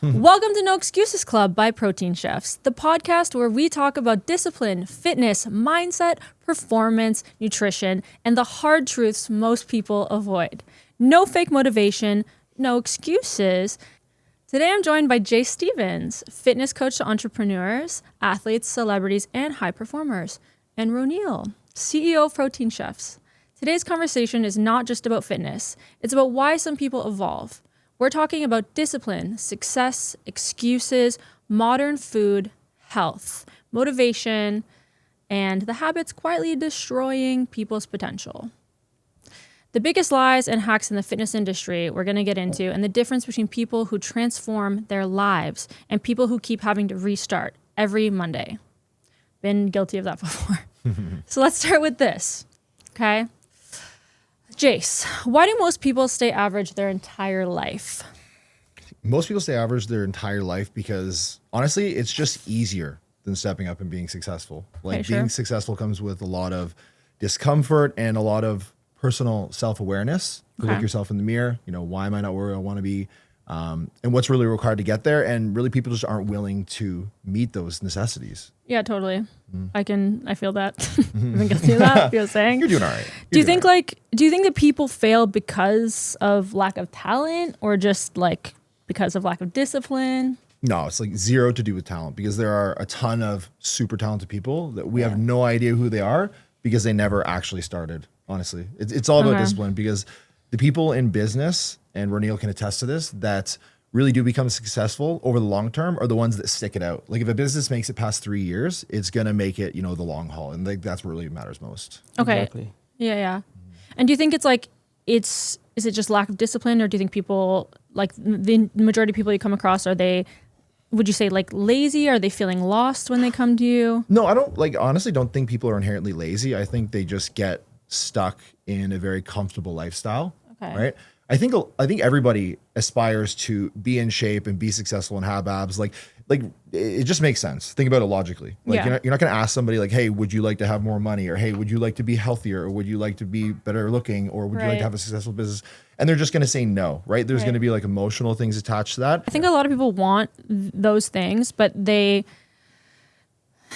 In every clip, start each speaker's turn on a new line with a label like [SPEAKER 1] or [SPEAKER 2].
[SPEAKER 1] Welcome to No Excuses Club by Protein Chefs, the podcast where we talk about discipline, fitness, mindset, performance, nutrition, and the hard truths most people avoid. No fake motivation, no excuses. Today I'm joined by Jase Stevens, fitness coach to entrepreneurs, athletes, celebrities, and high performers, and Ronneil, CEO of Protein Chefs. Today's conversation is not just about fitness. It's about why some people evolve. We're talking about discipline, success, excuses, modern food, health, motivation, and the habits quietly destroying people's potential. The biggest lies and hacks in the fitness industry we're going to get into, and the difference between people who transform their lives and people who keep having to restart every Monday. Been guilty of that before. So let's start with this, okay? Jase, why do most people stay average their entire life?
[SPEAKER 2] Most people stay average their entire life because honestly, it's just easier than stepping up and being successful. Being successful comes with a lot of discomfort and a lot of personal self-awareness. You look yourself in the mirror, why am I not where I want to be? And what's really required to get there. And really people just aren't willing to meet those necessities.
[SPEAKER 1] Yeah, totally. I feel that. I've been guilty of that. You're saying
[SPEAKER 2] you're doing all right.
[SPEAKER 1] Do you think that people fail because of lack of talent or just because of lack of discipline?
[SPEAKER 2] No, it's zero to do with talent because there are a ton of super talented people that we have no idea who they are because they never actually started. Honestly, it's all about discipline because the people in business, and Ronneil can attest to this, that really do become successful over the long term are the ones that stick it out. If a business makes it past 3 years, it's going to make it, the long haul. And that's what really matters most.
[SPEAKER 1] Okay.
[SPEAKER 3] Exactly.
[SPEAKER 1] Yeah. And do you think is it just lack of discipline, or do you think people, the majority of people you come across, would you say lazy? Are they feeling lost when they come to you?
[SPEAKER 2] No, I don't honestly don't think people are inherently lazy. I think they just get stuck in a very comfortable lifestyle.
[SPEAKER 1] Okay.
[SPEAKER 2] Right. I think everybody aspires to be in shape and be successful and have abs. It just makes sense. Think about it logically. You're not going to ask somebody hey, would you like to have more money? Or hey, would you like to be healthier? Or would you like to be better looking? Or would you like to have a successful business? And they're just going to say no, right? There's going to be emotional things attached to that.
[SPEAKER 1] I think a lot of people want those things, but they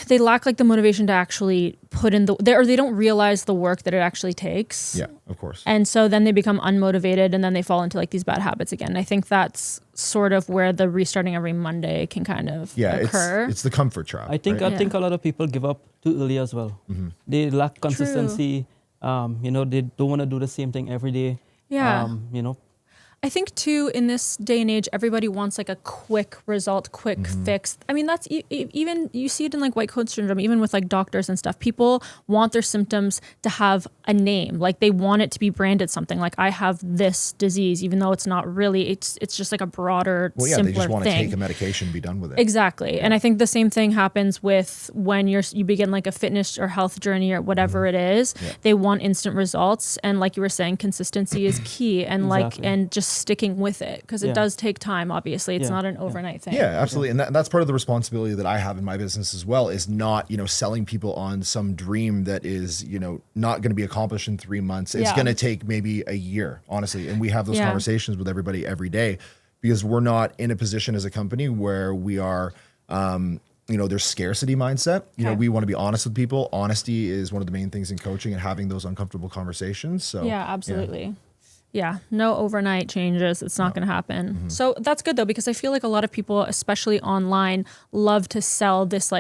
[SPEAKER 1] lack the motivation to actually put in or they don't realize the work that it actually takes.
[SPEAKER 2] Yeah, of course.
[SPEAKER 1] And so then they become unmotivated and then they fall into these bad habits again. I think that's sort of where the restarting every Monday can kind of occur.
[SPEAKER 2] It's the comfort trap.
[SPEAKER 3] I think a lot of people give up too early as well. Mm-hmm. They lack consistency. True. They don't want to do the same thing every day.
[SPEAKER 1] Yeah. I think too, in this day and age, everybody wants a quick result, quick fix. I mean, that's even, you see it in white coat syndrome, even with doctors and stuff. People want their symptoms to have a name. They want it to be branded something. I have this disease, even though it's not really, it's just a broader, simpler thing.
[SPEAKER 2] They just want to take a medication and be done with it.
[SPEAKER 1] Exactly. Yeah. And I think the same thing happens with when you begin a fitness or health journey or whatever it is. Yeah. They want instant results. And like you were saying, consistency is key, and exactly. And just sticking with it, because it does take time. Obviously, it's not an overnight thing.
[SPEAKER 2] Yeah, absolutely. And that's part of the responsibility that I have in my business as well, is not, selling people on some dream that is, not going to be accomplished in 3 months. It's going to take maybe a year, honestly. And we have those conversations with everybody every day, because we're not in a position as a company where we are, there's scarcity mindset. We want to be honest with people. Honesty is one of the main things in coaching, and having those uncomfortable conversations. So
[SPEAKER 1] yeah, absolutely. Yeah, no overnight changes. It's not going to happen. Mm-hmm. So that's good though, because I feel a lot of people, especially online, love to sell this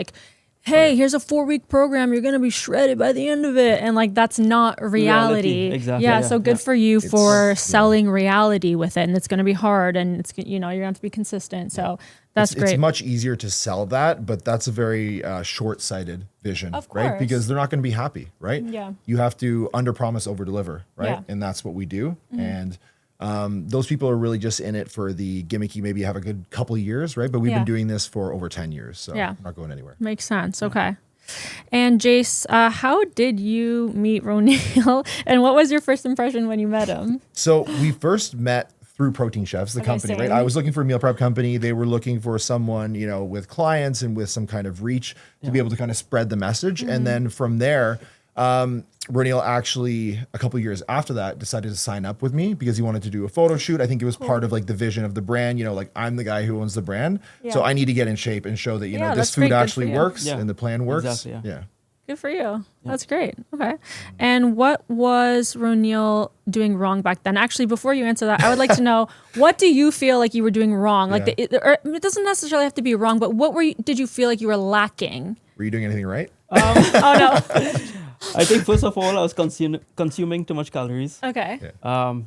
[SPEAKER 1] hey, here's a 4-week program. You're going to be shredded by the end of it. And that's not reality.
[SPEAKER 3] Exactly.
[SPEAKER 1] Yeah. So good for you for selling reality with it. And it's going to be hard, and it's, you're going to have to be consistent. So that's great.
[SPEAKER 2] It's much easier to sell that, but that's a very short-sighted vision,
[SPEAKER 1] of course.
[SPEAKER 2] Right? Because they're not going to be happy, right?
[SPEAKER 1] Yeah.
[SPEAKER 2] You have to under-promise, over-deliver, right? Yeah. And that's what we do. Mm-hmm. And those people are really just in it for the gimmicky, maybe have a good couple of years, right? But we've been doing this for over 10 years, so we're not going anywhere.
[SPEAKER 1] Makes sense. Okay. And Jase, how did you meet Ronneil, and what was your first impression when you met him?
[SPEAKER 2] So we first met through Protein Chefs, the company, right? I was looking for a meal prep company. They were looking for someone, with clients and with some kind of reach to be able to kind of spread the message. Mm-hmm. And then from there, Ronneil actually, a couple of years after that, decided to sign up with me because he wanted to do a photo shoot. I think it was part of like the vision of the brand. You know, like I'm the guy who owns the brand, so I need to get in shape and show that you know this food actually works and the plan works.
[SPEAKER 3] Exactly,
[SPEAKER 2] yeah.
[SPEAKER 1] Good for you. That's great. Okay. And what was Ronneil doing wrong back then? Actually, before you answer that, I would like to know, what do you feel like you were doing wrong? Like it doesn't necessarily have to be wrong, but what did you feel like you were lacking?
[SPEAKER 2] Were you doing anything right?
[SPEAKER 1] Oh no.
[SPEAKER 3] I think first of all, I was consuming too much calories.
[SPEAKER 1] Okay.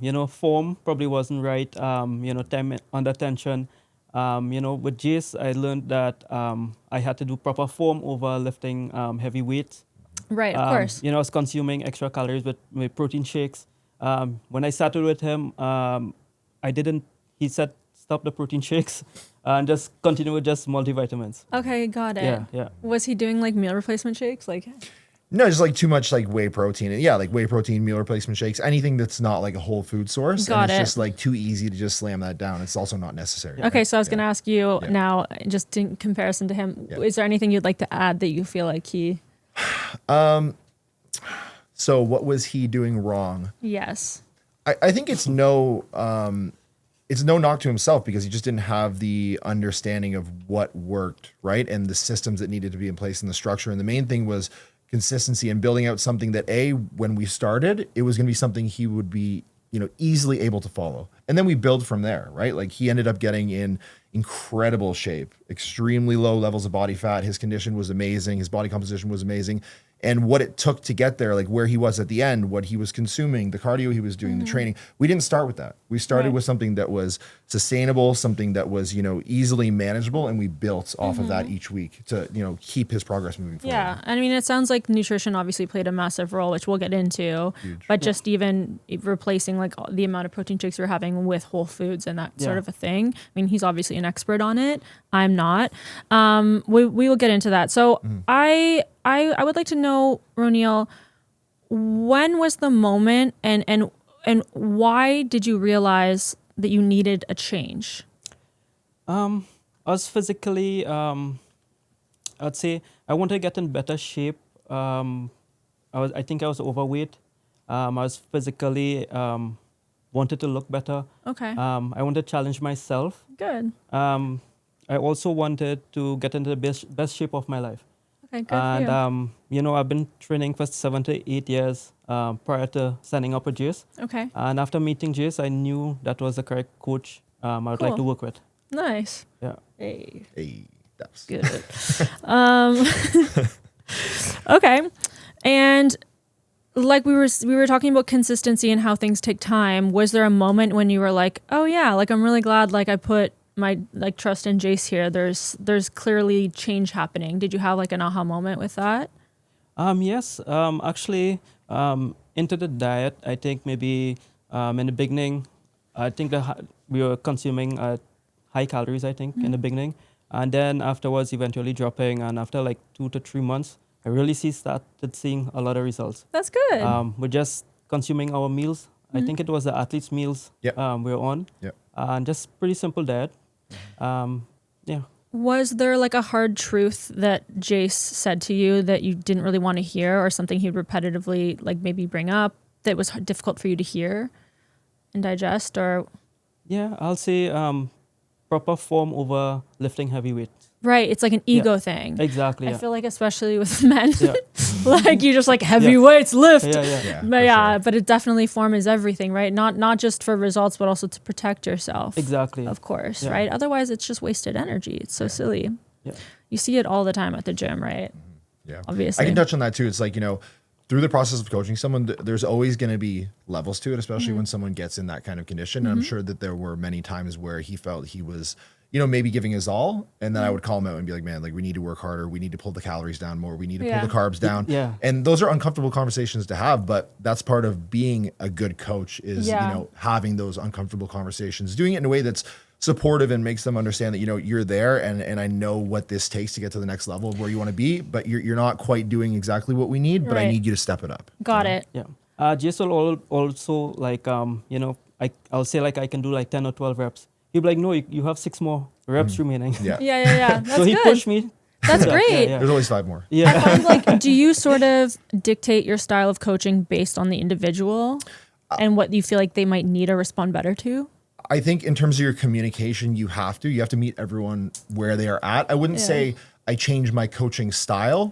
[SPEAKER 3] You know, form probably wasn't right. You know, time under tension. You know, with Jase, I learned that I had to do proper form over lifting heavy weights.
[SPEAKER 1] Right, of course.
[SPEAKER 3] You know, I was consuming extra calories with protein shakes. When I started with him, he said, stop the protein shakes and just continue with just multivitamins.
[SPEAKER 1] Okay, got it.
[SPEAKER 3] Yeah.
[SPEAKER 1] Was he doing like meal replacement shakes? Like,
[SPEAKER 2] No, just like too much like whey protein. Yeah, like whey protein, meal replacement shakes, anything that's not like a whole food source.
[SPEAKER 1] Got
[SPEAKER 2] and it's
[SPEAKER 1] it.
[SPEAKER 2] just like too easy to just slam that down. It's also not necessary.
[SPEAKER 1] okay,
[SPEAKER 2] right?
[SPEAKER 1] so I was going to ask you now, just in comparison to him, is there anything you'd like to add that you feel like he...
[SPEAKER 2] So what was he doing wrong?
[SPEAKER 1] Yes.
[SPEAKER 2] I think it's no knock to himself because he just didn't have the understanding of what worked, right? And the systems that needed to be in place and the structure. And the main thing was consistency and building out something that when we started, it was going to be something he would be, you know, easily able to follow. And then we build from there, right? Like he ended up getting in incredible shape, extremely low levels of body fat. His condition was amazing. His body composition was amazing. And what it took to get there, like where he was at the end, what he was consuming, the cardio he was doing, the training, we didn't start with that. We started with something that was sustainable, something that was, you know, easily manageable. And we built off of that each week to, you know, keep his progress moving forward.
[SPEAKER 1] Yeah. I mean, it sounds like nutrition obviously played a massive role, which we'll get into.
[SPEAKER 2] Huge.
[SPEAKER 1] But just even replacing like the amount of protein shakes we're having with whole foods and that sort of a thing. I mean, he's obviously an expert on it. I'm not. We will get into that. So I would like to know, Ronneil, when was the moment and why did you realize that you needed a change?
[SPEAKER 3] I was physically, I'd say I wanted to get in better shape. I think I was overweight. I was physically wanted to look better.
[SPEAKER 1] Okay.
[SPEAKER 3] I wanted to challenge myself.
[SPEAKER 1] Good.
[SPEAKER 3] I also wanted to get into the best shape of my life.
[SPEAKER 1] Okay, good for you.
[SPEAKER 3] You know, I've been training for 7 to 8 years prior to signing up with Jase.
[SPEAKER 1] Okay.
[SPEAKER 3] And after meeting Jase, I knew that was the correct coach I would like to work with.
[SPEAKER 1] Nice.
[SPEAKER 3] Yeah.
[SPEAKER 1] Hey,
[SPEAKER 2] That's
[SPEAKER 1] good. Okay. And like we were talking about consistency and how things take time. Was there a moment when you were like, oh yeah, like I'm really glad like I put my like trust in Jase here. There's clearly change happening. Did you have like an aha moment with that?
[SPEAKER 3] Yes. Actually, into the diet, I think maybe in the beginning, I think we were consuming high calories, I think, in the beginning. And then afterwards, eventually dropping. And after like 2 to 3 months, I really started seeing a lot of results.
[SPEAKER 1] That's good.
[SPEAKER 3] We're just consuming our meals. I think it was the athletes' meals we're on.
[SPEAKER 2] Yep.
[SPEAKER 3] And just pretty simple diet. Yeah.
[SPEAKER 1] Was there like a hard truth that Jase said to you that you didn't really want to hear, or something he'd repetitively like maybe bring up that was difficult for you to hear and digest? Or
[SPEAKER 3] Yeah, I'll say proper form over lifting heavy weights.
[SPEAKER 1] right, it's like an ego thing.
[SPEAKER 3] Exactly.
[SPEAKER 1] I
[SPEAKER 3] Yeah.
[SPEAKER 1] feel like especially with men,
[SPEAKER 3] Yeah.
[SPEAKER 1] like you just like heavy weights lift.
[SPEAKER 3] Yeah.
[SPEAKER 1] But but it definitely form is everything, right? Not just for results, but also to protect yourself.
[SPEAKER 3] Exactly.
[SPEAKER 1] Of course,
[SPEAKER 3] Yeah.
[SPEAKER 1] right? Otherwise, it's just wasted energy. It's so silly.
[SPEAKER 3] Yeah.
[SPEAKER 1] You see it all the time at the gym, right?
[SPEAKER 2] Yeah.
[SPEAKER 1] Obviously.
[SPEAKER 2] I can touch on that too. It's like, you know, through the process of coaching someone, there's always going to be levels to it, especially when someone gets in that kind of condition. And I'm sure that there were many times where he felt he was, you know, maybe giving his all. And then I would call him out and be like, man, like we need to work harder. We need to pull the calories down more. We need to pull the carbs down.
[SPEAKER 3] Yeah.
[SPEAKER 2] And those are uncomfortable conversations to have, but that's part of being a good coach is, you know, having those uncomfortable conversations, doing it in a way that's supportive and makes them understand that, you know, you're there and I know what this takes to get to the next level of where you want to be, but you're not quite doing exactly what we need, but I need you to step it up.
[SPEAKER 1] Got it.
[SPEAKER 3] Yeah. Jase will also like, you know, I'll say like I can do like 10 or 12 reps. He'll be like, no, you have 6 more reps remaining.
[SPEAKER 2] Yeah.
[SPEAKER 1] Yeah. That's
[SPEAKER 3] So he
[SPEAKER 1] good.
[SPEAKER 3] pushed me
[SPEAKER 1] That's great.
[SPEAKER 3] Yeah.
[SPEAKER 2] There's always 5 more.
[SPEAKER 3] Yeah.
[SPEAKER 1] I find like, do you sort of dictate your style of coaching based on the individual and what you feel like they might need or respond better to?
[SPEAKER 2] I think in terms of your communication, you have to meet everyone where they are at. I wouldn't say I change my coaching style,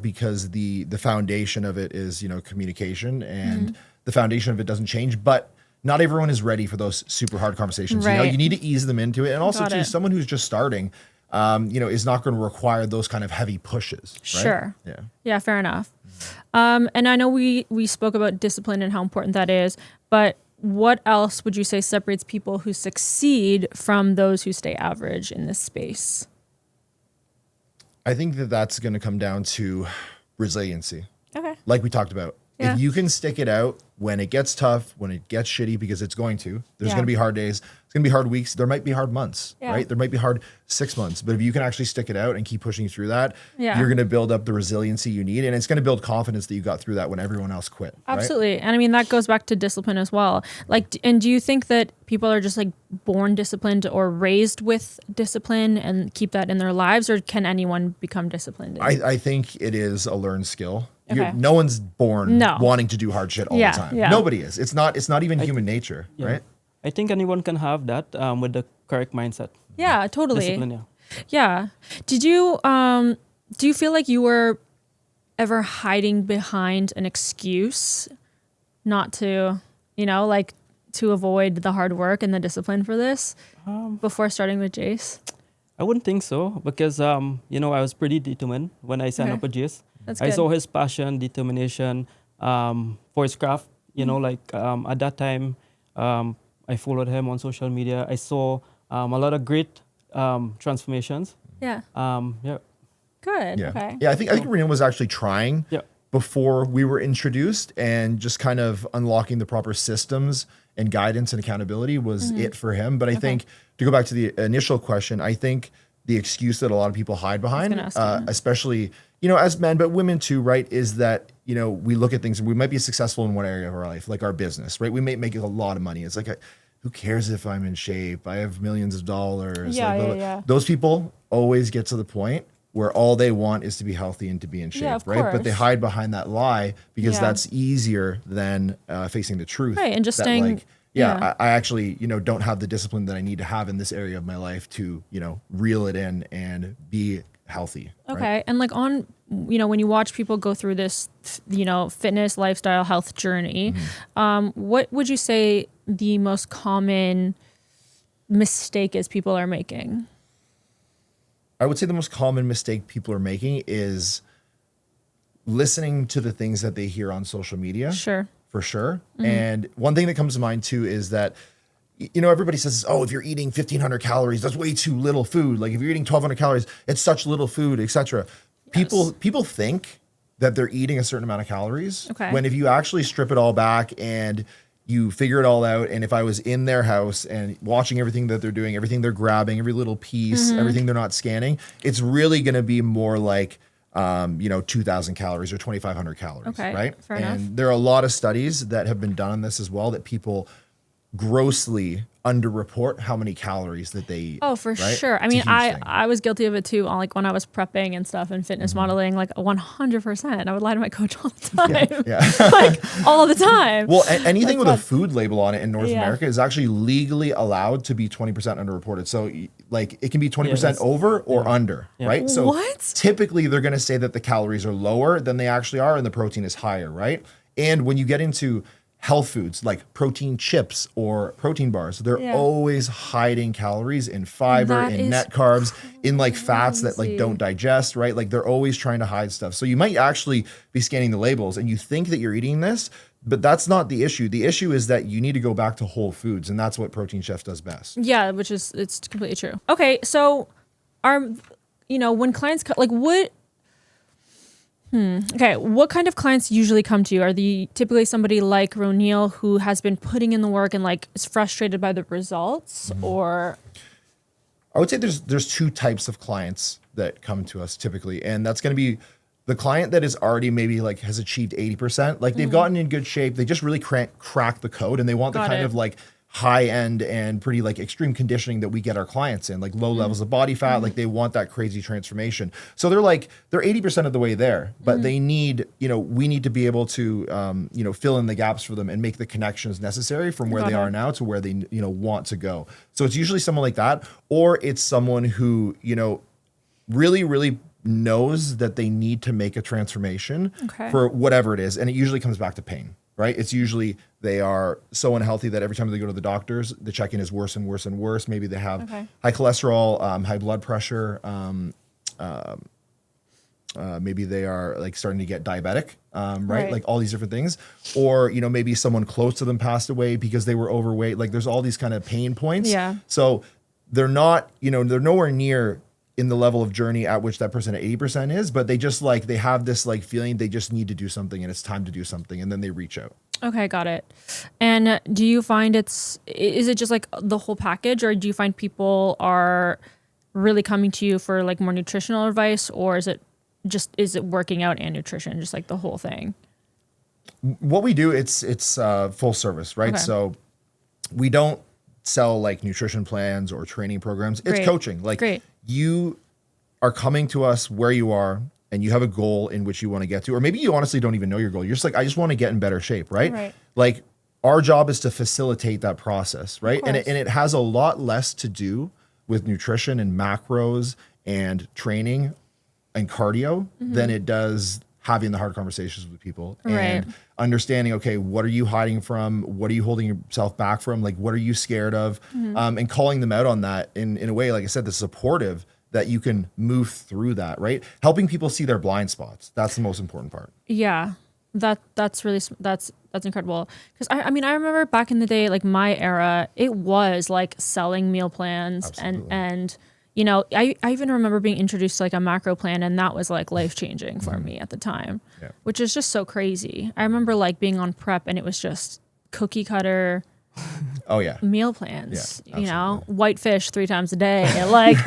[SPEAKER 2] because the foundation of it is, communication, and the foundation of it doesn't change, but not everyone is ready for those super hard conversations.
[SPEAKER 1] Right.
[SPEAKER 2] You need to ease them into it. And also
[SPEAKER 1] Got
[SPEAKER 2] too,
[SPEAKER 1] it.
[SPEAKER 2] someone who's just starting, is not going to require those kind of heavy pushes. Right?
[SPEAKER 1] Sure.
[SPEAKER 2] Yeah.
[SPEAKER 1] Yeah, fair enough. And I know we spoke about discipline and how important that is, but what else would you say separates people who succeed from those who stay average in this space?
[SPEAKER 2] I think that's going to come down to resiliency.
[SPEAKER 1] Okay.
[SPEAKER 2] Like we talked about.
[SPEAKER 1] Yeah.
[SPEAKER 2] If you can stick it out when it gets tough, when it gets shitty, because it's going to, there's
[SPEAKER 1] Yeah.
[SPEAKER 2] going to be hard days. It's going to be hard weeks. There might be hard months,
[SPEAKER 1] Yeah.
[SPEAKER 2] right? There might be hard 6 months, but if you can actually stick it out and keep pushing through that,
[SPEAKER 1] Yeah.
[SPEAKER 2] you're going to build up the resiliency you need. And it's going to build confidence that you got through that when everyone else quit. Right?
[SPEAKER 1] Absolutely. And I mean, that goes back to discipline as well. Like, and do you think that people are just like born disciplined or raised with discipline and keep that in their lives, or can anyone become disciplined?
[SPEAKER 2] I think it is a learned skill.
[SPEAKER 1] Okay.
[SPEAKER 2] No one's born
[SPEAKER 1] No.
[SPEAKER 2] wanting to do hard shit all
[SPEAKER 1] Yeah,
[SPEAKER 2] the time.
[SPEAKER 1] yeah.
[SPEAKER 2] Nobody is. It's not even human nature,
[SPEAKER 3] Yeah.
[SPEAKER 2] right?
[SPEAKER 3] I think anyone can have that with the correct mindset.
[SPEAKER 1] Yeah, totally.
[SPEAKER 3] Discipline, yeah.
[SPEAKER 1] Yeah. Did you do you feel like you were ever hiding behind an excuse not to, like to avoid the hard work and the discipline for this before starting with Jase?
[SPEAKER 3] I wouldn't think so because, I was pretty determined when I signed
[SPEAKER 1] Okay.
[SPEAKER 3] up with Jase.
[SPEAKER 1] That's
[SPEAKER 3] I
[SPEAKER 1] good.
[SPEAKER 3] saw his passion, determination for his craft. At that time, I followed him on social media. I saw a lot of great transformations.
[SPEAKER 1] Yeah.
[SPEAKER 3] Yeah.
[SPEAKER 1] Good.
[SPEAKER 2] Yeah.
[SPEAKER 1] Okay.
[SPEAKER 2] Yeah, I think Ronneil was actually trying
[SPEAKER 3] Yeah.
[SPEAKER 2] before we were introduced, and just kind of unlocking the proper systems and guidance and accountability was it for him. But I think, to go back to the initial question, I think the excuse that a lot of people hide behind,
[SPEAKER 1] gonna ask you.
[SPEAKER 2] especially, as men, but women too, right, is that, we look at things and we might be successful in one area of our life, like our business, right? We may make a lot of money. It's like, who cares if I'm in shape? I have millions of dollars.
[SPEAKER 1] Yeah,
[SPEAKER 2] Like,
[SPEAKER 1] yeah,
[SPEAKER 2] blah, blah.
[SPEAKER 1] yeah.
[SPEAKER 2] Those people always get to the point where all they want is to be healthy and to be in shape,
[SPEAKER 1] Yeah, of
[SPEAKER 2] right? But they
[SPEAKER 1] course.
[SPEAKER 2] hide behind that lie because
[SPEAKER 1] Yeah.
[SPEAKER 2] that's easier than facing the truth.
[SPEAKER 1] Right, and just
[SPEAKER 2] that,
[SPEAKER 1] staying- yeah.
[SPEAKER 2] I actually, don't have the discipline that I need to have in this area of my life to, reel it in and be healthy.
[SPEAKER 1] Okay.
[SPEAKER 2] Right?
[SPEAKER 1] And like on, when you watch people go through this, fitness, lifestyle, health journey, what would you say the most common mistake is people are making?
[SPEAKER 2] I would say the most common mistake people are making is listening to the things that they hear on social media.
[SPEAKER 1] Sure.
[SPEAKER 2] For sure. And one thing that comes to mind too is that, everybody says, oh, if you're eating 1,500 calories, that's way too little food. Like if you're eating 1,200 calories, it's such little food, etc. People think that they're eating a certain amount of calories.
[SPEAKER 1] Okay.
[SPEAKER 2] When if you actually strip it all back and you figure it all out, and if I was in their house and watching everything that they're doing, everything they're grabbing, every little piece, everything they're not scanning, it's really going to be more like 2,000 calories or 2,500 calories,
[SPEAKER 1] Okay,
[SPEAKER 2] right?
[SPEAKER 1] fair
[SPEAKER 2] and
[SPEAKER 1] enough.
[SPEAKER 2] there are a lot of studies that have been done on this as well, that people grossly underreport how many calories that they eat.
[SPEAKER 1] Oh, for
[SPEAKER 2] right?
[SPEAKER 1] sure. I
[SPEAKER 2] It's a
[SPEAKER 1] mean,
[SPEAKER 2] huge
[SPEAKER 1] I
[SPEAKER 2] thing.
[SPEAKER 1] I was guilty of it too. Like when I was prepping and stuff and fitness modeling, like 100%. I would lie to my coach all the time.
[SPEAKER 2] Yeah.
[SPEAKER 1] Like all the time.
[SPEAKER 2] Well, anything with a
[SPEAKER 1] fun.
[SPEAKER 2] food label on it in North
[SPEAKER 1] Yeah.
[SPEAKER 2] America is actually legally allowed to be 20% underreported. So like it can be 20%
[SPEAKER 3] that's-
[SPEAKER 2] over or under,
[SPEAKER 3] Yeah.
[SPEAKER 2] right? So
[SPEAKER 1] What?
[SPEAKER 2] typically they're going to say that the calories are lower than they actually are and the protein is higher, right? And when you get into health foods like protein chips or protein bars, they're
[SPEAKER 1] Yeah.
[SPEAKER 2] always hiding calories in fiber,
[SPEAKER 1] That
[SPEAKER 2] in
[SPEAKER 1] is
[SPEAKER 2] net carbs, in like fats that like
[SPEAKER 1] crazy.
[SPEAKER 2] don't digest, right? Like they're always trying to hide stuff. So you might actually be scanning the labels and you think that you're eating this, but that's not the issue. The issue is that you need to go back to whole foods, and that's what Protein Chef does best.
[SPEAKER 1] Yeah, it's completely true. Okay, so when clients like what kind of clients usually come to you? Are they typically somebody like Ronneil who has been putting in the work and like is frustrated by the results, or
[SPEAKER 2] I would say there's two types of clients that come to us typically, and that's going to be the client that is already maybe like has achieved 80%, like they've gotten in good shape, they just really crack the code, and they want the
[SPEAKER 1] Got
[SPEAKER 2] kind
[SPEAKER 1] it.
[SPEAKER 2] of like high end and pretty like extreme conditioning that we get our clients in, like low levels of body fat, like they want that crazy transformation. So they're 80% of the way there, but they need, we need to be able to, fill in the gaps for them and make the connections necessary from where they are now to where they, want to go. So it's usually someone like that, or it's someone who, really, really knows that they need to make a transformation for whatever it is. And it usually comes back to pain, right? It's usually they are so unhealthy that every time they go to the doctors, the check-in is worse and worse and worse. Maybe they have high cholesterol, high blood pressure. Maybe they are like starting to get diabetic, right? Like all these different things. Or, maybe someone close to them passed away because they were overweight. Like there's all these kind of pain points.
[SPEAKER 1] Yeah.
[SPEAKER 2] So they're not, they're nowhere near in the level of journey at which that person at 80% is, but they just they have this feeling they just need to do something and it's time to do something. And then they reach out.
[SPEAKER 1] Okay, got it. And do you find is it just like the whole package, or do you find people are really coming to you for like more nutritional advice, or is it working out and nutrition, just like the whole thing?
[SPEAKER 2] What we do, it's full service, right? Okay. So we don't sell like nutrition plans or training programs. It's coaching. Like you are coming to us where you are and you have a goal in which you want to get to, or maybe you honestly don't even know your goal. You're just like, I just want to get in better shape, right? Like our job is to facilitate that process, right? And it has a lot less to do with nutrition and macros and training and cardio than it does having the hard conversations with people and understanding, okay, what are you hiding from? What are you holding yourself back from? Like, what are you scared of? And calling them out on that in a way, like I said, that's supportive, that you can move through that, right? Helping people see their blind spots. That's the most important part. Yeah.
[SPEAKER 1] That's incredible. Because I remember back in the day, like my era, it was like selling meal plans. Absolutely. and I even remember being introduced to like a macro plan, and that was like life-changing for me at the time, which is just so crazy. I remember like being on prep and it was just cookie cutter meal plans, white fish 3 times a day, and like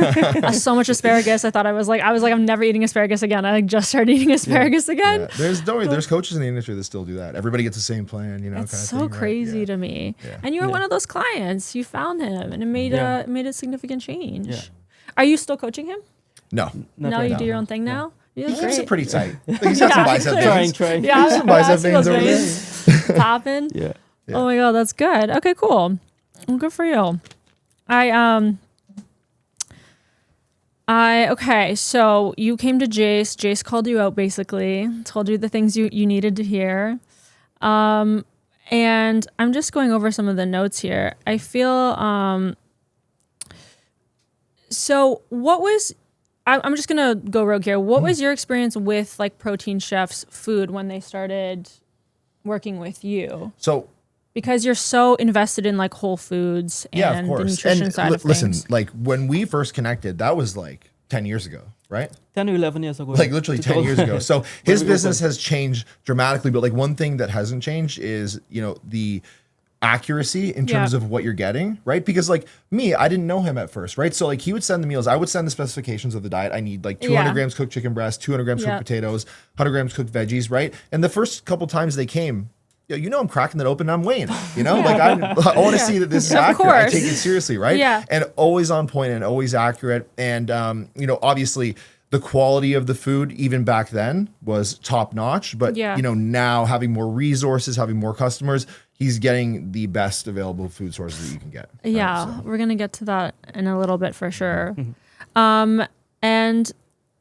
[SPEAKER 1] so much asparagus. I was like, I'm never eating asparagus again. I just started eating asparagus again.
[SPEAKER 2] There's coaches in the industry that still do that. Everybody gets the same plan,
[SPEAKER 1] It's kind of so thing, crazy to me. And you were one of those clients. You found him, and it made a significant change. Are you still coaching him?
[SPEAKER 2] No.
[SPEAKER 1] No, you do your own thing now?
[SPEAKER 2] He keeps it pretty tight. He's got some bicep veins.
[SPEAKER 3] Trying.
[SPEAKER 1] Yeah,
[SPEAKER 2] some bicep veins over there.
[SPEAKER 1] Popping?
[SPEAKER 3] Yeah.
[SPEAKER 1] Oh my God, that's good. Okay, cool. Well, good for you. Okay, so you came to Jase. Jase called you out, basically, told you the things you needed to hear. And I'm just going over some of the notes here. I feel... So what was, I'm just going to go rogue here. What was your experience with like Protein Chef's food when they started working with you?
[SPEAKER 2] So,
[SPEAKER 1] because you're so invested in like whole foods and the nutrition side of things.
[SPEAKER 2] Listen, like when we first connected, that was like 10 years ago, right?
[SPEAKER 3] 10 or 11 years ago.
[SPEAKER 2] Like literally 10 years ago. So his business has changed dramatically, but like one thing that hasn't changed is, the accuracy in terms of what you're getting, right? Because like me, I didn't know him at first, right? So like he would send the meals, I would send the specifications of the diet. I need like 200 grams cooked chicken breast, 200 grams cooked potatoes, 100 grams cooked veggies, right? And the first couple times they came, I'm cracking that open and I'm weighing it, like I want to see that this is accurate. I take it seriously, right? Yeah. And always on point and always accurate. And, obviously the quality of the food, even back then, was top notch. But, now having more resources, having more customers, he's getting the best available food sources that you can get.
[SPEAKER 1] Yeah, right? So we're going to get to that in a little bit for sure. And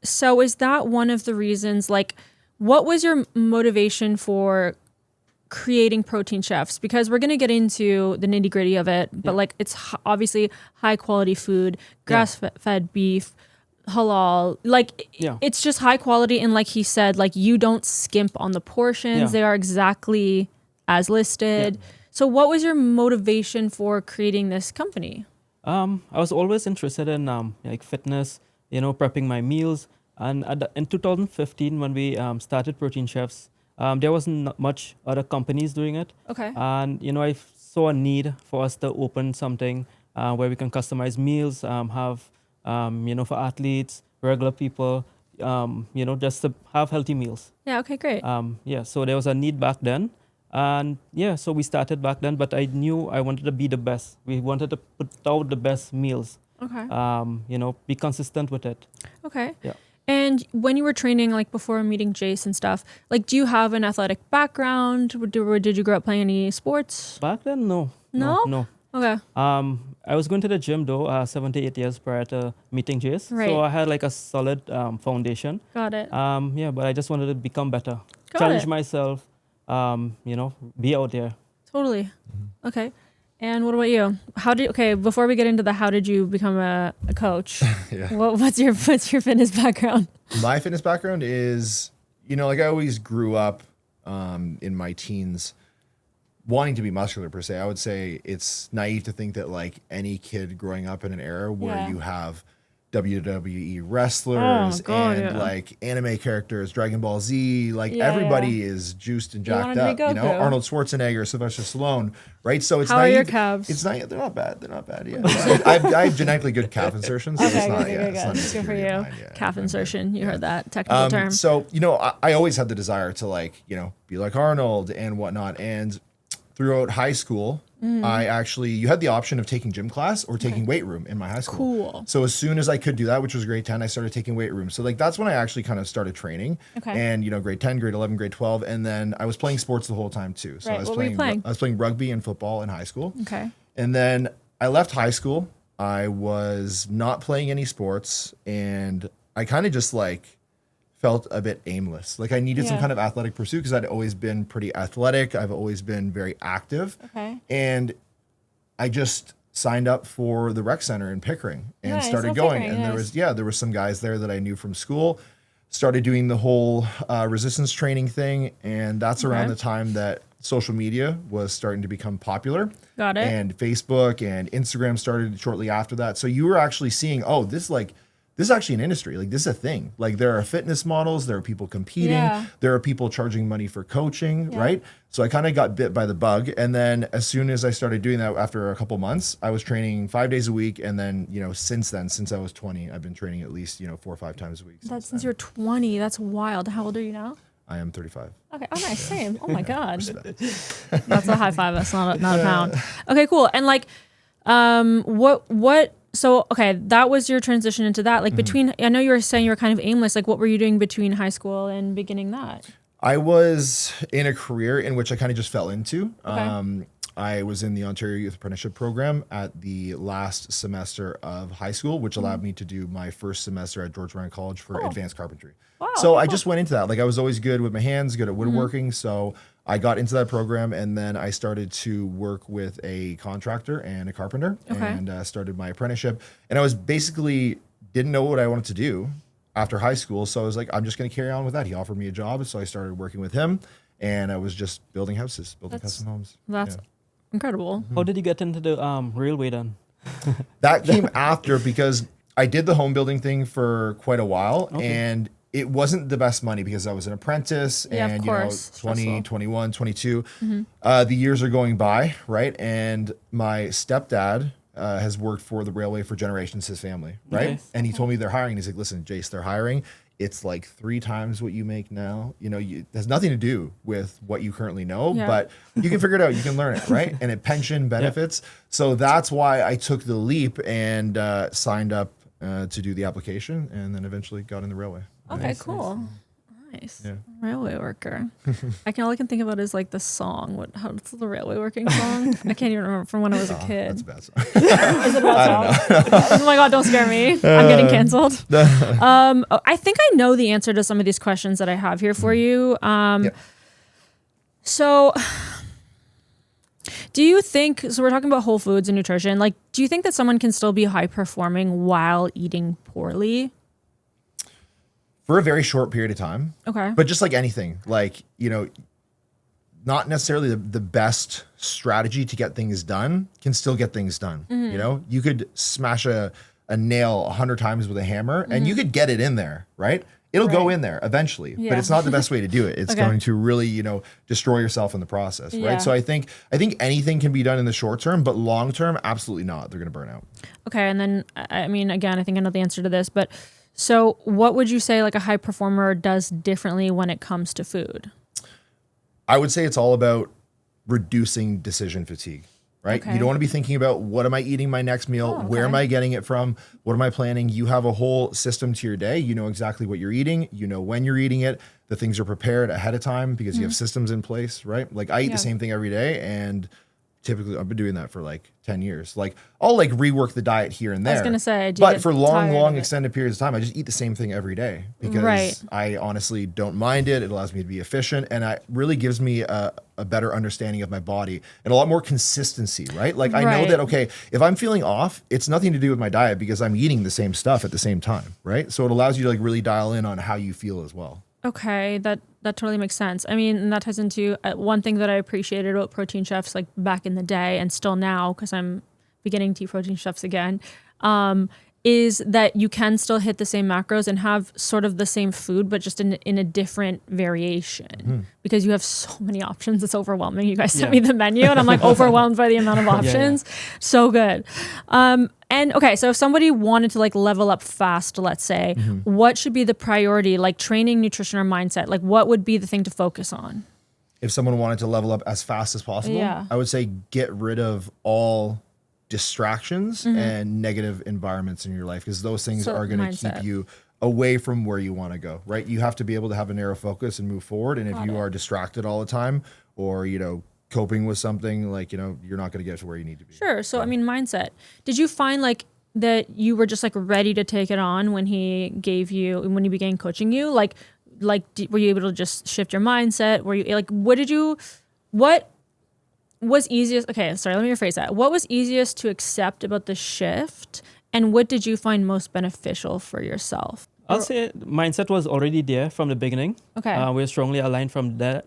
[SPEAKER 1] so is that one of the reasons, like, what was your motivation for creating Protein Chefs? Because we're going to get into the nitty gritty of it, but like it's obviously high quality food, grass-fed beef, halal, like it's just high quality. And like he said, like you don't skimp on the portions. They are exactly as listed. So what was your motivation for creating this company?
[SPEAKER 3] I was always interested in like fitness, prepping my meals. And in 2015, when we started Protein Chefs, there wasn't much other companies doing it. Okay. And, I saw a need for us to open something where we can customize meals, have, for athletes, regular people, just to have healthy meals.
[SPEAKER 1] Yeah, okay, great.
[SPEAKER 3] So there was a need back then. And yeah, so we started back then, but I knew I wanted to be the best. We wanted to put out the best meals.
[SPEAKER 1] Okay.
[SPEAKER 3] Be consistent with it.
[SPEAKER 1] Okay.
[SPEAKER 3] Yeah.
[SPEAKER 1] And when you were training, like before meeting Jase and stuff, like, do you have an athletic background? Or did you grow up playing any sports?
[SPEAKER 3] Back then, no.
[SPEAKER 1] No?
[SPEAKER 3] No.
[SPEAKER 1] Okay.
[SPEAKER 3] I was going to the gym though, 7 to 8 years prior to meeting Jase.
[SPEAKER 1] Right.
[SPEAKER 3] So I had like a solid foundation.
[SPEAKER 1] Got it.
[SPEAKER 3] But I just wanted to become better,
[SPEAKER 1] Got
[SPEAKER 3] challenge
[SPEAKER 1] it.
[SPEAKER 3] myself, be out there.
[SPEAKER 1] Totally. Okay. And what about you? Before we get into how did you become a coach?
[SPEAKER 2] Yeah.
[SPEAKER 1] What's your fitness background?
[SPEAKER 2] My fitness background is, like I always grew up in my teens wanting to be muscular per se. I would say it's naive to think that like any kid growing up in an era where you have WWE wrestlers like anime characters, Dragon Ball Z, like everybody is juiced and jacked up. Arnold Schwarzenegger, Sylvester Stallone, right? So it's
[SPEAKER 1] How are your calves?
[SPEAKER 2] It's not. They're not bad. They're not bad. Yeah, I have genetically good calf insertions. So
[SPEAKER 1] Okay,
[SPEAKER 2] it's not,
[SPEAKER 1] good. Good for you.
[SPEAKER 2] Mine,
[SPEAKER 1] calf insertion. You heard that technical term.
[SPEAKER 2] So I always had the desire to like be like Arnold and whatnot. And throughout high school, you had the option of taking gym class or taking weight room in my high school.
[SPEAKER 1] Cool.
[SPEAKER 2] So as soon as I could do that, which was grade 10, I started taking weight room. So like that's when I actually kind of started training.
[SPEAKER 1] Okay.
[SPEAKER 2] And grade 10, grade 11, grade 12, and then I was playing sports the whole time too. So
[SPEAKER 1] Right.
[SPEAKER 2] I was
[SPEAKER 1] What were you playing?
[SPEAKER 2] I was playing rugby and football in high school.
[SPEAKER 1] Okay.
[SPEAKER 2] And then I left high school. I was not playing any sports, and I kind of just like felt a bit aimless. Like I needed some kind of athletic pursuit because I'd always been pretty athletic. I've always been very active.
[SPEAKER 1] Okay.
[SPEAKER 2] And I just signed up for the rec center in Pickering and
[SPEAKER 1] Nice.
[SPEAKER 2] started
[SPEAKER 1] Oh,
[SPEAKER 2] going.
[SPEAKER 1] Pickering,
[SPEAKER 2] And
[SPEAKER 1] nice.
[SPEAKER 2] there was some guys there that I knew from school, started doing the whole resistance training thing. And that's around
[SPEAKER 1] Okay.
[SPEAKER 2] the time that social media was starting to become popular.
[SPEAKER 1] Got it.
[SPEAKER 2] And Facebook and Instagram started shortly after that. So you were actually seeing, this is actually an industry. Like this is a thing. Like there are fitness models, there are people competing,
[SPEAKER 1] Yeah.
[SPEAKER 2] there are people charging money for coaching, right? So I kind of got bit by the bug. And then as soon as I started doing that after a couple months, I was training 5 days a week. And then, since I was 20, I've been training at least, 4 or 5 times a week.
[SPEAKER 1] That's since you're 20. That's wild. How old are you now?
[SPEAKER 2] I am 35.
[SPEAKER 1] Okay. Oh, nice. Same. Oh my God. That's a high five. That's not a pound. Okay, cool. And like, so, okay, that was your transition into that. Like I know you were saying you were kind of aimless. Like what were you doing between high school and beginning that?
[SPEAKER 2] I was in a career in which I kind of just fell into.
[SPEAKER 1] Okay.
[SPEAKER 2] I was in the Ontario Youth Apprenticeship Program at the last semester of high school, which allowed me to do my first semester at George Ryan College for advanced carpentry.
[SPEAKER 1] Wow,
[SPEAKER 2] so I just went into that. Like I was always good with my hands, good at woodworking. So I got into that program, and then I started to work with a contractor and a carpenter and started my apprenticeship. And I was basically didn't know what I wanted to do after high school. So I was like, I'm just going to carry on with that. He offered me a job. So I started working with him, and I was just building houses, building custom homes.
[SPEAKER 1] That's incredible.
[SPEAKER 3] How did you get into the railway then?
[SPEAKER 2] That came after because I did the home building thing for quite a while, and it wasn't the best money because I was an apprentice and, 20,
[SPEAKER 1] Stressful.
[SPEAKER 2] 21, 22. The years are going by, right? And my stepdad has worked for the railway for generations, his family, right?
[SPEAKER 3] Okay.
[SPEAKER 2] And he told me they're hiring. He's like, listen, Jase, they're hiring. It's like 3 times what you make now. It has nothing to do with what you currently know, but you can figure it out. You can learn it, right? And it pension benefits. So that's why I took the leap and signed up to do the application, and then eventually got in the railway.
[SPEAKER 1] Okay, cool. Nice.
[SPEAKER 2] Yeah.
[SPEAKER 1] Railway worker. All I can think about is like the song. What's the railway working song? I can't even remember from when I was a kid.
[SPEAKER 2] That's a bad song.
[SPEAKER 1] Is it a bad song? Oh my God, don't scare me. I'm getting canceled. I think I know the answer to some of these questions that I have here for you. So do you think, so we're talking about whole foods and nutrition, like, do you think that someone can still be high performing while eating poorly?
[SPEAKER 2] For a very short period of time.
[SPEAKER 1] Okay.
[SPEAKER 2] But just like anything, like, not necessarily the best strategy to get things done can still get things done. You could smash a nail 100 times with a hammer and you could get it in there, right? It'll go in there eventually, but it's not the best way to do it. It's going to really, destroy yourself in the process, right?
[SPEAKER 1] Yeah.
[SPEAKER 2] So I think anything can be done in the short term, but long term, absolutely not. They're going to burn out.
[SPEAKER 1] Okay. And then, I mean, again, I think I know the answer to this, but so what would you say like a high performer does differently when it comes to food?
[SPEAKER 2] I would say it's all about reducing decision fatigue, right?
[SPEAKER 1] Okay.
[SPEAKER 2] You don't want to be thinking about what am I eating my next meal? Where am I getting it from? What am I planning? You have a whole system to your day. You know exactly what you're eating. You know when you're eating it. The things are prepared ahead of time because you have systems in place, right? Like I eat the same thing every day, and typically I've been doing that for like 10 years. Like I'll like rework the diet here and there.
[SPEAKER 1] I was gonna say,
[SPEAKER 2] but for long extended periods of time, I just eat the same thing every day because
[SPEAKER 1] Right.
[SPEAKER 2] I honestly don't mind it. It allows me to be efficient, and it really gives me a better understanding of my body and a lot more consistency, right? Like I know
[SPEAKER 1] Right.
[SPEAKER 2] that, okay, if I'm feeling off, it's nothing to do with my diet because I'm eating the same stuff at the same time, right? So it allows you to like really dial in on how you feel as well.
[SPEAKER 1] Okay, that totally makes sense. I mean, and that ties into one thing that I appreciated about Protein Chefs, like back in the day and still now, because I'm beginning to eat Protein Chefs again, is that you can still hit the same macros and have sort of the same food, but just in a different variation because you have so many options. It's overwhelming. You guys sent me the menu and I'm like overwhelmed by the amount of options. So good. And okay, so if somebody wanted to like level up fast, let's say, what should be the priority, like training, nutrition, or mindset? Like what would be the thing to focus on?
[SPEAKER 2] If someone wanted to level up as fast as possible, I would say get rid of all distractions and negative environments in your life because those things are going to keep you away from where you want to go, right? You have to be able to have a narrow focus and move forward. And if you are distracted all the time or, coping with something, like, you're not going to get to where you need to be.
[SPEAKER 1] Sure. So, I mean, mindset. Did you find like that you were just like ready to take it on when he began coaching you? Like, were you able to just shift your mindset? Were you like, what was easiest? Okay, sorry, let me rephrase that. What was easiest to accept about the shift, and what did you find most beneficial for yourself?
[SPEAKER 3] I'll say mindset was already there from the beginning.
[SPEAKER 1] Okay.
[SPEAKER 3] We're strongly aligned from there.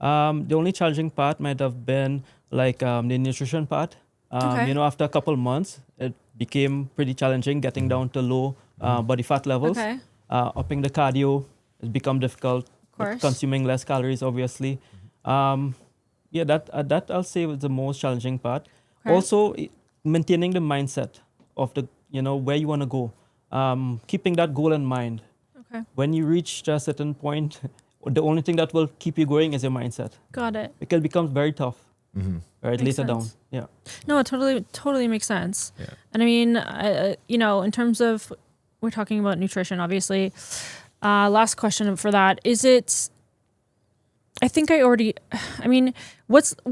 [SPEAKER 3] The only challenging part might have been like the nutrition part. After a couple months, it became pretty challenging getting down to low body fat levels.
[SPEAKER 1] Okay.
[SPEAKER 3] Upping the cardio has become difficult.
[SPEAKER 1] Of course.
[SPEAKER 3] Consuming less calories, obviously. That I'll say was the most challenging part.
[SPEAKER 1] Okay.
[SPEAKER 3] Also, maintaining the mindset of the where you want to go. Keeping that goal in mind.
[SPEAKER 1] Okay.
[SPEAKER 3] When you reach a certain point, the only thing that will keep you going is your mindset.
[SPEAKER 1] Got it.
[SPEAKER 3] It becomes very tough. Right,
[SPEAKER 1] Makes
[SPEAKER 3] later
[SPEAKER 1] sense.
[SPEAKER 3] down. Yeah.
[SPEAKER 1] No, it totally makes sense.
[SPEAKER 2] Yeah.
[SPEAKER 1] And I mean, in terms of, we're talking about nutrition, obviously. Last question for that. What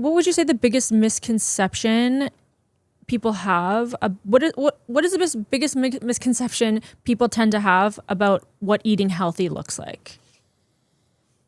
[SPEAKER 1] would you say the biggest misconception people have? What is the biggest misconception people tend to have about what eating healthy looks like?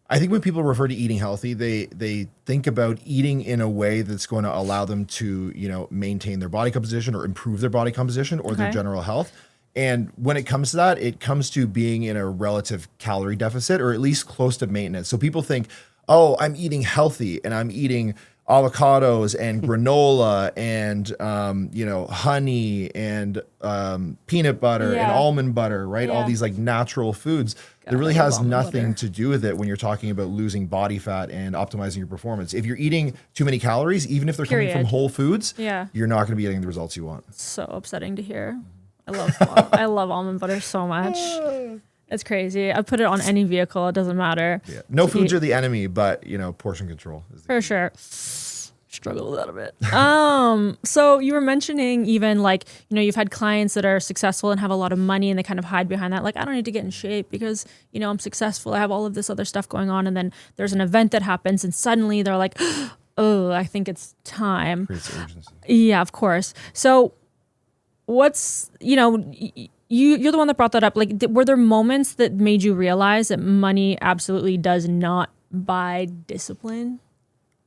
[SPEAKER 2] I think when people refer to eating healthy, they think about eating in a way that's going to allow them to, maintain their body composition or improve their body composition or their general health. And when it comes to that, it comes to being in a relative calorie deficit or at least close to maintenance. So people think, oh, I'm eating healthy and I'm eating avocados and granola and, honey and peanut butter and almond butter, right? All these like natural foods. It really has nothing to do with it when you're talking about losing body fat and optimizing your performance. If you're eating too many calories, even if they're coming from whole foods, you're not going to be getting the results you want.
[SPEAKER 1] So upsetting to hear. I love almond butter so much. It's crazy. I put it on any vehicle. It doesn't matter.
[SPEAKER 2] Yeah. No foods are the enemy, but portion control is the
[SPEAKER 1] for sure. Struggle with that a bit. So you were mentioning even like, you've had clients that are successful and have a lot of money and they kind of hide behind that. Like, I don't need to get in shape because, I'm successful. I have all of this other stuff going on. And then there's an event that happens and suddenly they're like, oh, I think it's time.
[SPEAKER 2] Creates urgency.
[SPEAKER 1] Yeah, of course. So what's, you're the one that brought that up. Like, were there moments that made you realize that money absolutely does not buy discipline?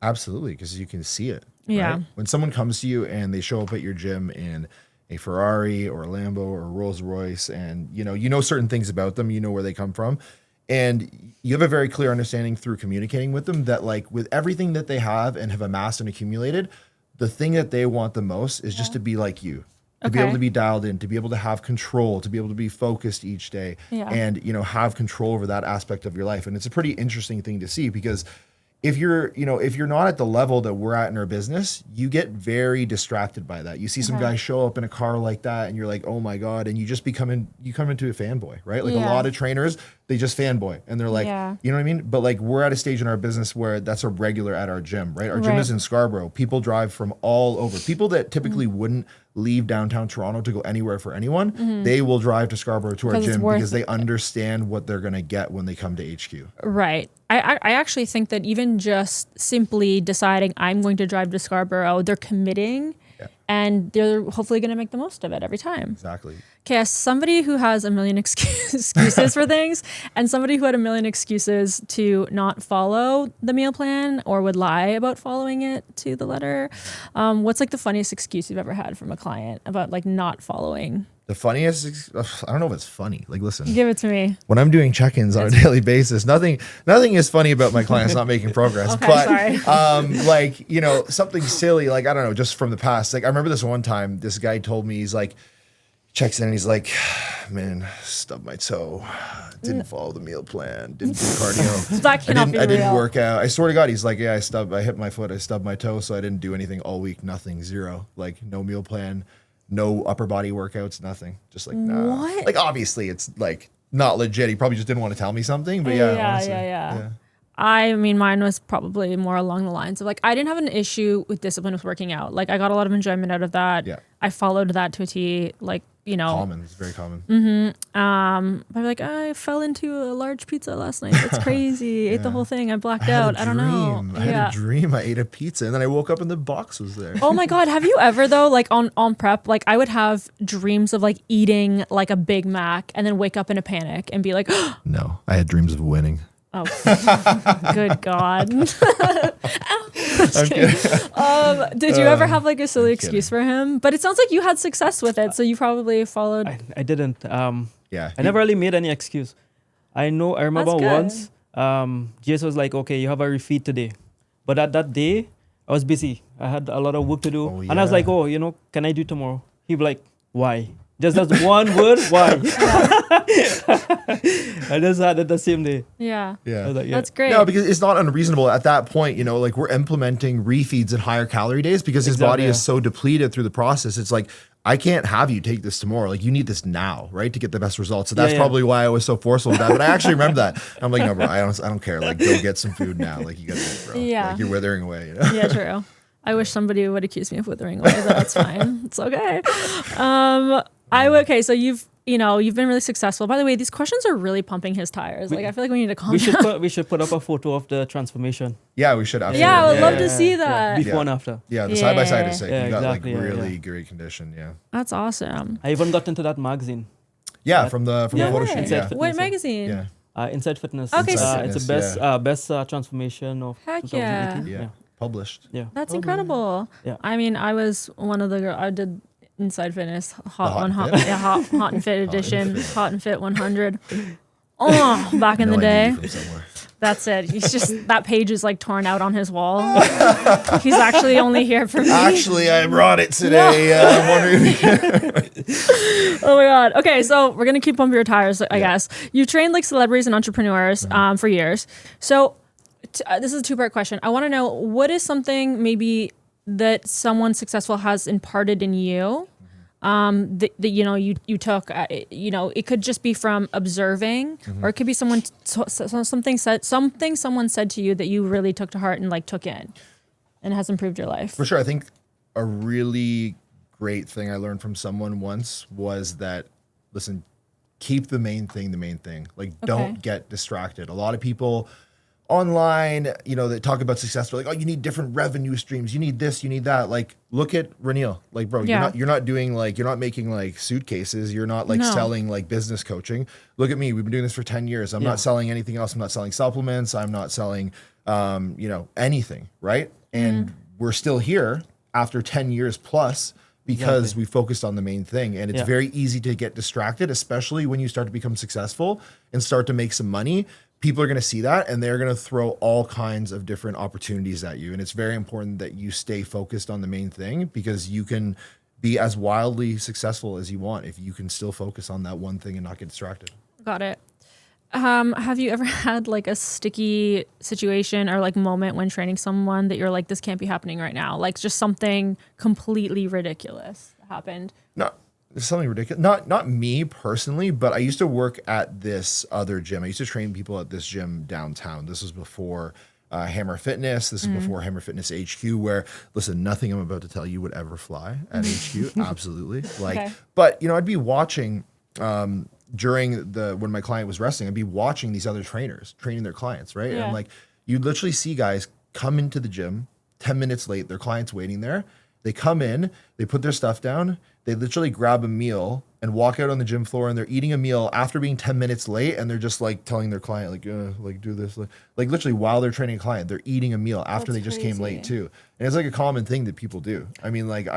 [SPEAKER 2] Absolutely, because you can see it.
[SPEAKER 1] Yeah.
[SPEAKER 2] Right? When someone comes to you and they show up at your gym in a Ferrari or a Lambo or a Rolls Royce, and you know certain things about them, you know where they come from, and you have a very clear understanding through communicating with them that like with everything that they have and have amassed and accumulated, the thing that they want the most is just to be like you. To be able to be dialed in, to be able to have control, to be able to be focused each day and, have control over that aspect of your life. And it's a pretty interesting thing to see because if you're not at the level that we're at in our business, you get very distracted by that. You see some guy show up in a car like that and you're like, oh my God. And you just come into a fanboy, right? Like a lot of trainers, they just fanboy and they're like, you know what I mean? But like we're at a stage in our business where that's a regular at our gym, right? Our gym is in Scarborough. People drive from all over. People that typically wouldn't leave downtown Toronto to go anywhere for anyone, they will drive to Scarborough to our gym because they understand what they're going to get when they come to HQ.
[SPEAKER 1] Right. I actually think that even just simply deciding I'm going to drive to Scarborough, they're committing and they're hopefully going to make the most of it every time.
[SPEAKER 2] Exactly.
[SPEAKER 1] Okay, as somebody who has a million excuses for things and somebody who had a million excuses to not follow the meal plan or would lie about following it to the letter, what's like the funniest excuse you've ever had from a client about like not following?
[SPEAKER 2] The funniest, I don't know if it's funny. Like, listen.
[SPEAKER 1] Give it to me.
[SPEAKER 2] When I'm doing check-ins on a daily basis, nothing is funny about my clients not making progress.
[SPEAKER 1] Okay,
[SPEAKER 2] but
[SPEAKER 1] sorry.
[SPEAKER 2] like, you know, something silly, like, I don't know, just from the past. Like, I remember this one time, this guy told me, he's like, checks in and he's like, man, stubbed my toe. Didn't follow the meal plan. Didn't do cardio.
[SPEAKER 1] That cannot be
[SPEAKER 2] I didn't
[SPEAKER 1] real.
[SPEAKER 2] work out. I swear to God, he's like, yeah, I hit my foot. I stubbed my toe. So I didn't do anything all week. Nothing. Zero. Like no meal plan. No upper body workouts, nothing. Just like, nah.
[SPEAKER 1] What?
[SPEAKER 2] Like, obviously, it's like not legit. He probably just didn't want to tell me something. But honestly,
[SPEAKER 1] yeah. I mean, mine was probably more along the lines of like, I didn't have an issue with discipline with working out. Like, I got a lot of enjoyment out of that.
[SPEAKER 2] Yeah.
[SPEAKER 1] I followed that to a T. Like, you know.
[SPEAKER 2] Common. It's very common.
[SPEAKER 1] But like, I fell into a large pizza last night. That's crazy. Ate the whole thing. I blacked out. I don't know.
[SPEAKER 2] I had a dream. I ate a pizza and then I woke up and the box was there.
[SPEAKER 1] Oh my God. Have you ever though, like on prep, like I would have dreams of like eating like a Big Mac and then wake up in a panic and be like,
[SPEAKER 2] No, I had dreams of winning.
[SPEAKER 1] oh, good God. Did you ever have like a silly excuse for him? But it sounds like you had success with it. So you probably followed.
[SPEAKER 3] I didn't.
[SPEAKER 2] Yeah.
[SPEAKER 3] I never really made any excuse. I remember
[SPEAKER 1] That's
[SPEAKER 3] once, Jase was like, okay, you have a refeed today. But at that day, I was busy. I had a lot of work to do.
[SPEAKER 2] Oh,
[SPEAKER 3] And I was
[SPEAKER 2] yeah.
[SPEAKER 3] like, oh, can I do tomorrow? He'd be like, why? Just that's one word, why? I just had it the same day.
[SPEAKER 1] Yeah.
[SPEAKER 3] I
[SPEAKER 2] Yeah.
[SPEAKER 3] was like,
[SPEAKER 1] That's great.
[SPEAKER 2] No, because it's not unreasonable at that point, like we're implementing refeeds and higher calorie days because his body is so depleted through the process. It's like, I can't have you take this tomorrow. Like you need this now, right? To get the best results. So that's probably why I was so forceful with that. But I actually remember that. I'm like, no, bro, I don't care. Like go get some food now. Like you got to, bro.
[SPEAKER 1] Yeah.
[SPEAKER 2] Like you're withering away.
[SPEAKER 1] Yeah, true. I wish somebody would accuse me of withering away, but that's fine. It's okay. Okay, so you've been really successful. By the way, these questions are really pumping his tires. Like I feel like we need to calm down.
[SPEAKER 3] We should put up a photo of the transformation
[SPEAKER 2] Yeah, we should. Absolutely.
[SPEAKER 1] Yeah, I would love to see that.
[SPEAKER 3] before and after.
[SPEAKER 2] Yeah, the side by side is sick.
[SPEAKER 3] Yeah,
[SPEAKER 2] You got
[SPEAKER 3] exactly,
[SPEAKER 2] like
[SPEAKER 3] yeah,
[SPEAKER 2] really great condition. Yeah.
[SPEAKER 1] That's awesome.
[SPEAKER 3] I even got into that magazine,
[SPEAKER 2] Yeah, from the photo shoot.
[SPEAKER 3] Inside
[SPEAKER 2] Yeah.
[SPEAKER 3] Fitness,
[SPEAKER 1] What
[SPEAKER 3] yeah.
[SPEAKER 1] magazine?
[SPEAKER 2] Yeah.
[SPEAKER 3] Inside Fitness.
[SPEAKER 1] Okay,
[SPEAKER 3] It's
[SPEAKER 2] so-
[SPEAKER 3] the best transformation of
[SPEAKER 1] Heck
[SPEAKER 3] 2018.
[SPEAKER 2] Yeah. Published.
[SPEAKER 3] Yeah.
[SPEAKER 1] That's incredible.
[SPEAKER 3] Yeah.
[SPEAKER 1] I mean, I was one of the girls. I did Inside Fitness,
[SPEAKER 2] Hot and Fit?
[SPEAKER 1] Hot and Fit edition, Hot and Fit 100. Oh, back in the day.
[SPEAKER 2] From somewhere.
[SPEAKER 1] That's it. He's just, that page is like torn out on his wall. He's actually only here for me.
[SPEAKER 2] Actually, I brought it today. I'm wondering if
[SPEAKER 1] Oh my God. Okay, so we're going to keep pumping your tires, I guess. You've trained like celebrities and entrepreneurs for years. So this is a two-part question. I want to know, what is something maybe that someone successful has imparted in you that you took, it could just be from observing, or it could be something someone said to you that you really took to heart and like took in and has improved your life.
[SPEAKER 2] For sure. I think a really great thing I learned from someone once was that, listen, keep the main thing the main thing. Like, don't get distracted. A lot of people online, they talk about success. They're like, oh, you need different revenue streams. You need this, you need that. Like, look at Ronneil. Like, bro, you're not doing like, you're not making like suitcases. You're not like selling like business coaching. Look at me. We've been doing this for 10 years. I'm not selling anything else. I'm not selling supplements. I'm not selling, anything. Right. And we're still here after 10 years plus because we focused on the main thing. And it's very easy to get distracted, especially when you start to become successful and start to make some money. People are going to see that and they're going to throw all kinds of different opportunities at you. And it's very important that you stay focused on the main thing, because you can be as wildly successful as you want if you can still focus on that one thing and not get distracted.
[SPEAKER 1] Got it. Have you ever had like a sticky situation or like moment when training someone that you're like, this can't be happening right now? Like just something completely ridiculous that happened?
[SPEAKER 2] No, it's something ridiculous. Not me personally, but I used to work at this other gym. I used to train people at this gym downtown. This was before Hammer Fitness. This is before Hammer Fitness HQ, where, listen, nothing I'm about to tell you would ever fly at HQ. Absolutely. Like,
[SPEAKER 1] Okay.
[SPEAKER 2] but I'd be watching, when my client was resting, I'd be watching these other trainers training their clients, right?
[SPEAKER 1] Yeah.
[SPEAKER 2] And like, you'd literally see guys come into the gym 10 minutes late, their client's waiting there. They come in, they put their stuff down, they literally grab a meal and walk out on the gym floor, and they're eating a meal after being 10 minutes late, and they're just like telling their client, like do this. Like literally while they're training a client, they're eating a meal after
[SPEAKER 1] That's
[SPEAKER 2] they just came
[SPEAKER 1] crazy.
[SPEAKER 2] late too. And it's like a common thing that people do. I mean, like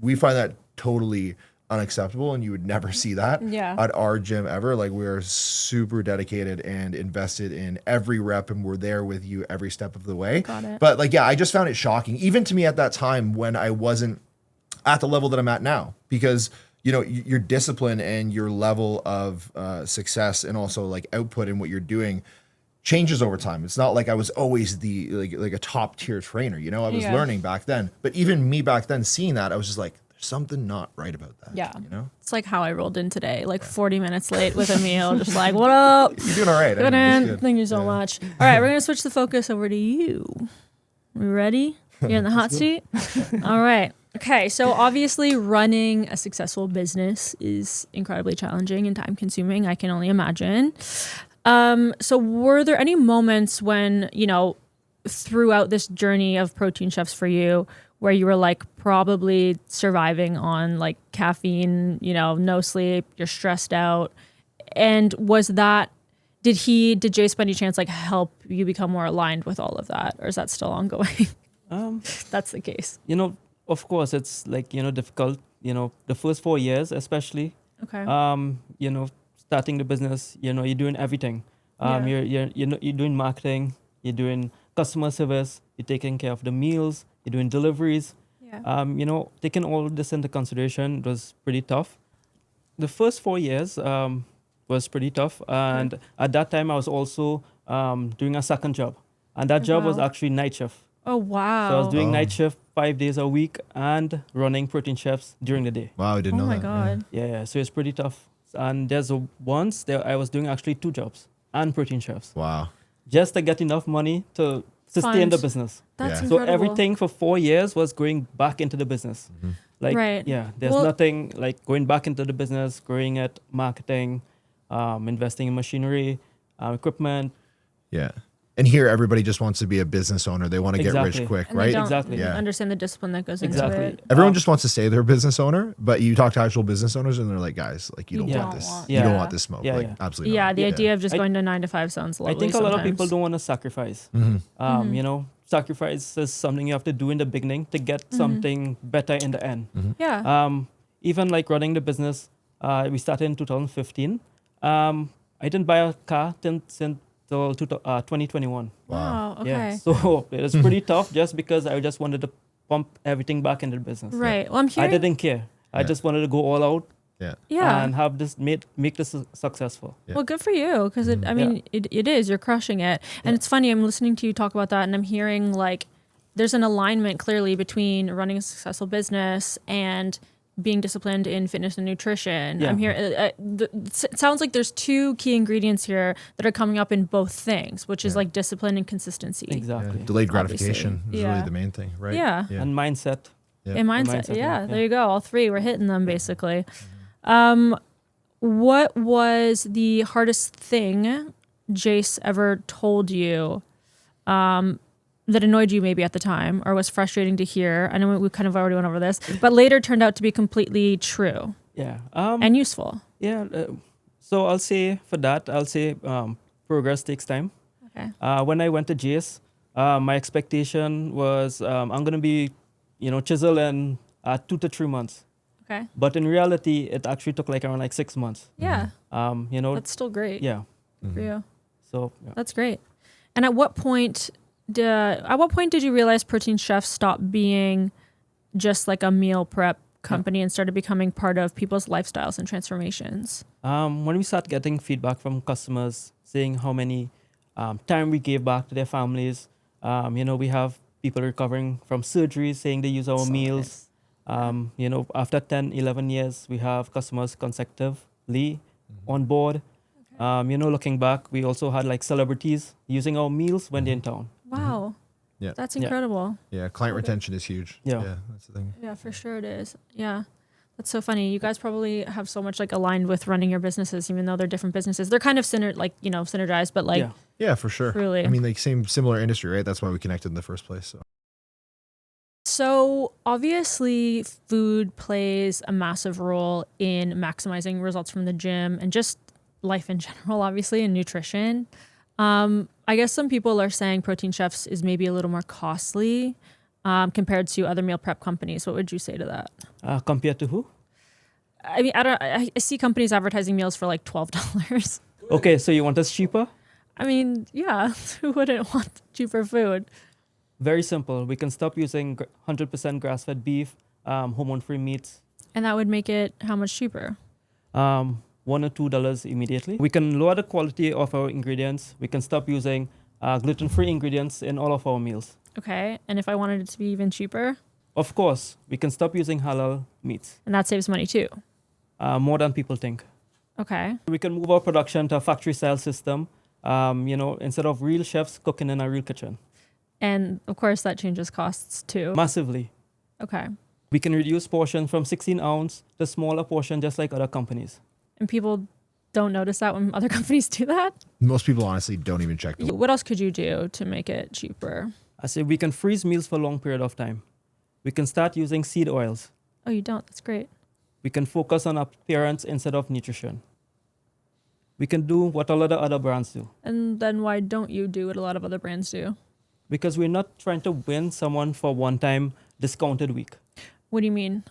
[SPEAKER 2] we find that totally unacceptable, and you would never see that
[SPEAKER 1] Yeah.
[SPEAKER 2] at our gym ever. Like, we're super dedicated and invested in every rep, and we're there with you every step of the way.
[SPEAKER 1] Got it.
[SPEAKER 2] But like, yeah, I just found it shocking, even to me at that time when I wasn't at the level that I'm at now, because your discipline and your level of success and also like output in what you're doing changes over time. It's not like I was always the like a top tier trainer. I was
[SPEAKER 1] Yeah.
[SPEAKER 2] learning back then, but even me back then seeing that, I was just like, there's something not right about that.
[SPEAKER 1] Yeah.
[SPEAKER 2] It's
[SPEAKER 1] It's like how I rolled in today, like 40 minutes late with a meal, just like, what up?
[SPEAKER 2] you're doing all right.
[SPEAKER 1] Good
[SPEAKER 2] I mean,
[SPEAKER 1] in.
[SPEAKER 2] it's good.
[SPEAKER 1] Thank you so much. All right, we're going to switch the focus over to you. We ready? You're in the hot seat? All right. Okay, so obviously running a successful business is incredibly challenging and time consuming. I can only imagine. So were there any moments when, throughout this journey of Protein Chefs for you, where you were like probably surviving on like caffeine, no sleep, you're stressed out? And did Jase by any chance like help you become more aligned with all of that? Or is that still ongoing? That's the case.
[SPEAKER 3] Of course, it's like, difficult, the first 4 years, especially,
[SPEAKER 1] Okay.
[SPEAKER 3] starting the business, you're doing everything.
[SPEAKER 1] Yeah.
[SPEAKER 3] You're doing marketing, you're doing customer service, you're taking care of the meals, you're doing deliveries.
[SPEAKER 1] Yeah.
[SPEAKER 3] Taking all of this into consideration was pretty tough. The first 4 years was pretty tough. And at that time, I was also doing a second job. And that job was
[SPEAKER 1] Wow.
[SPEAKER 3] actually night shift.
[SPEAKER 1] Oh, wow.
[SPEAKER 3] So I was doing night shift 5 days a week and running Protein Chefs during the day.
[SPEAKER 2] Wow, I didn't
[SPEAKER 1] Oh
[SPEAKER 2] know
[SPEAKER 1] my
[SPEAKER 2] that.
[SPEAKER 1] God.
[SPEAKER 3] Yeah, so it's pretty tough. And once I was doing actually 2 jobs and Protein Chefs
[SPEAKER 2] Wow.
[SPEAKER 3] just to get enough money to sustain
[SPEAKER 1] Fund.
[SPEAKER 3] the business.
[SPEAKER 1] That's
[SPEAKER 2] Yeah.
[SPEAKER 3] So
[SPEAKER 1] incredible.
[SPEAKER 3] everything for 4 years was going back into the business. Like,
[SPEAKER 1] Right.
[SPEAKER 3] yeah, there's
[SPEAKER 1] Well-
[SPEAKER 3] nothing like going back into the business, growing it, marketing, investing in machinery, equipment.
[SPEAKER 2] Yeah. And here, everybody just wants to be a business owner. They want to get
[SPEAKER 3] Exactly.
[SPEAKER 2] rich quick,
[SPEAKER 1] And they
[SPEAKER 2] right?
[SPEAKER 1] don't
[SPEAKER 3] Exactly.
[SPEAKER 2] Yeah.
[SPEAKER 1] understand the discipline that goes
[SPEAKER 3] Exactly.
[SPEAKER 1] into it.
[SPEAKER 2] Everyone just wants to say they're a business owner, but you talk to actual business owners and they're like, guys, like, you don't
[SPEAKER 3] Yeah.
[SPEAKER 2] want this.
[SPEAKER 1] want-
[SPEAKER 2] You don't
[SPEAKER 3] Yeah.
[SPEAKER 2] want this smoke.
[SPEAKER 3] Yeah,
[SPEAKER 2] like,
[SPEAKER 3] yeah.
[SPEAKER 2] absolutely
[SPEAKER 1] Yeah,
[SPEAKER 2] not.
[SPEAKER 1] the idea of just
[SPEAKER 3] I-
[SPEAKER 1] going to 9 to 5 sounds lovely.
[SPEAKER 3] I think a lot of people
[SPEAKER 1] sometimes.
[SPEAKER 3] don't want to sacrifice.
[SPEAKER 2] Mm-hmm.
[SPEAKER 3] Sacrifice is something you have to do in the beginning to get something better in the end.
[SPEAKER 1] Yeah.
[SPEAKER 3] Even like running the business, we started in 2015. I didn't buy a car till 2021.
[SPEAKER 1] Wow. Okay.
[SPEAKER 3] Yeah, so it was pretty tough just because I just wanted to pump everything back into the business.
[SPEAKER 1] Right. Well, I'm
[SPEAKER 3] I
[SPEAKER 1] hearing.
[SPEAKER 3] didn't care. I
[SPEAKER 2] Yeah.
[SPEAKER 3] just wanted to go all out
[SPEAKER 2] Yeah.
[SPEAKER 1] Yeah.
[SPEAKER 3] and have this make this successful.
[SPEAKER 2] Yeah.
[SPEAKER 1] Well, good for you, because
[SPEAKER 2] Mm-hmm.
[SPEAKER 1] I mean, it is. You're crushing it, and it's funny. I'm listening to you talk about that, and I'm hearing like there's an alignment clearly between running a successful business and being disciplined in fitness and nutrition.
[SPEAKER 3] Yeah.
[SPEAKER 1] I'm here. It sounds like there's 2 key ingredients here that are coming up in both things, which is
[SPEAKER 2] Yeah.
[SPEAKER 1] like discipline and consistency.
[SPEAKER 3] Exactly.
[SPEAKER 2] Delayed
[SPEAKER 1] Obviously.
[SPEAKER 2] gratification is
[SPEAKER 1] Yeah.
[SPEAKER 2] really the main thing, right?
[SPEAKER 1] Yeah.
[SPEAKER 2] Yeah.
[SPEAKER 3] And mindset.
[SPEAKER 2] Yeah.
[SPEAKER 1] And mindset.
[SPEAKER 3] mindset,
[SPEAKER 1] Yeah,
[SPEAKER 3] yeah.
[SPEAKER 1] there you go. All 3, we're hitting them basically.
[SPEAKER 2] Mm-hmm.
[SPEAKER 1] What was the hardest thing Jase ever told you that annoyed you maybe at the time or was frustrating to hear? I know we kind of already went over this, but later turned out to be completely true
[SPEAKER 3] Yeah.
[SPEAKER 1] and useful.
[SPEAKER 3] Yeah. So I'll say progress takes time.
[SPEAKER 1] Okay.
[SPEAKER 3] When I went to Jase, my expectation was I'm going to be, chisel in 2 to 3 months.
[SPEAKER 1] Okay.
[SPEAKER 3] But in reality, it actually took like around 6 months.
[SPEAKER 1] Yeah.
[SPEAKER 3] That's
[SPEAKER 1] That's still great
[SPEAKER 3] yeah.
[SPEAKER 1] for you.
[SPEAKER 3] So yeah.
[SPEAKER 1] That's great. And at what point did you realize Protein Chef stopped being just like a meal prep company and started becoming part of people's lifestyles and transformations?
[SPEAKER 3] When we start getting feedback from customers saying how many time we gave back to their families. We have people recovering from surgeries saying they use our
[SPEAKER 1] So
[SPEAKER 3] meals.
[SPEAKER 1] nice.
[SPEAKER 3] After 10, 11 years, we have customers consecutively on board. Looking back, we also had like celebrities using our meals when they're in town.
[SPEAKER 1] Wow.
[SPEAKER 2] Yeah.
[SPEAKER 1] That's
[SPEAKER 3] Yeah.
[SPEAKER 1] incredible.
[SPEAKER 2] Yeah, client retention is huge.
[SPEAKER 3] Yeah.
[SPEAKER 2] That's the thing.
[SPEAKER 1] Yeah, for sure it is. Yeah. That's so funny. You guys probably have so much like aligned with running your businesses, even though they're different businesses. They're kind of synergized, but like
[SPEAKER 3] Yeah.
[SPEAKER 2] Yeah, for sure.
[SPEAKER 1] Really.
[SPEAKER 2] I mean, like similar industry, right? That's why we connected in the first place.
[SPEAKER 1] So obviously food plays a massive role in maximizing results from the gym and just life in general, obviously, and nutrition. I guess some people are saying Protein Chefs is maybe a little more costly compared to other meal prep companies. What would you say to that?
[SPEAKER 3] Compared to who?
[SPEAKER 1] I mean, I see companies advertising meals for like $12.
[SPEAKER 3] Okay, so you want us cheaper?
[SPEAKER 1] I mean, yeah, who wouldn't want cheaper food?
[SPEAKER 3] Very simple. We can stop using 100% grass-fed beef, hormone-free meats.
[SPEAKER 1] And that would make it how much cheaper?
[SPEAKER 3] $1 or $2 immediately. We can lower the quality of our ingredients. We can stop using gluten-free ingredients in all of our meals.
[SPEAKER 1] Okay. And if I wanted it to be even cheaper?
[SPEAKER 3] Of course, we can stop using halal meats.
[SPEAKER 1] And that saves money too.
[SPEAKER 3] More than people think.
[SPEAKER 1] Okay.
[SPEAKER 3] We can move our production to a factory-style system. Instead of real chefs cooking in a real kitchen.
[SPEAKER 1] And of course that changes costs too.
[SPEAKER 3] Massively.
[SPEAKER 1] Okay.
[SPEAKER 3] We can reduce portions from 16 ounce to smaller portion just like other companies.
[SPEAKER 1] And people don't notice that when other companies do that?
[SPEAKER 2] Most people honestly don't even check the
[SPEAKER 1] What else could you do to make it cheaper?
[SPEAKER 3] I say we can freeze meals for a long period of time. We can start using seed oils.
[SPEAKER 1] Oh, you don't? That's great.
[SPEAKER 3] We can focus on appearance instead of nutrition. We can do what a lot of other brands do.
[SPEAKER 1] And then why don't you do what a lot of other brands do?
[SPEAKER 3] Because we're not trying to win someone for one-time discounted week.
[SPEAKER 1] What do you mean?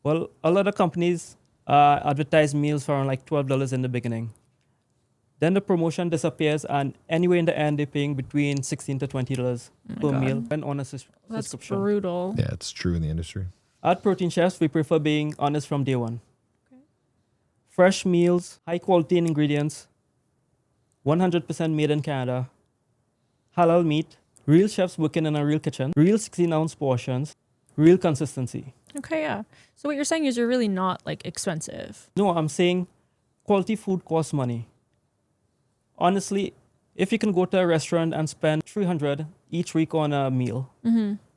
[SPEAKER 3] Well, a lot of companies advertise meals for around like $12 in the beginning. Then the promotion disappears, and anyway, in the end, they're paying between $16 to $20 per
[SPEAKER 1] God.
[SPEAKER 3] meal and on a
[SPEAKER 1] That's
[SPEAKER 3] subscription.
[SPEAKER 1] brutal.
[SPEAKER 2] Yeah, it's true in the industry.
[SPEAKER 3] At Protein Chefs, we prefer being honest from day one. Fresh meals, high quality ingredients, 100% made in Canada, halal meat, real chefs working in a real kitchen, real 16-ounce portions, real consistency.
[SPEAKER 1] Okay, yeah. So what you're saying is you're really not like expensive.
[SPEAKER 3] No, I'm saying quality food costs money. Honestly, if you can go to a restaurant and spend $300 each week on a meal,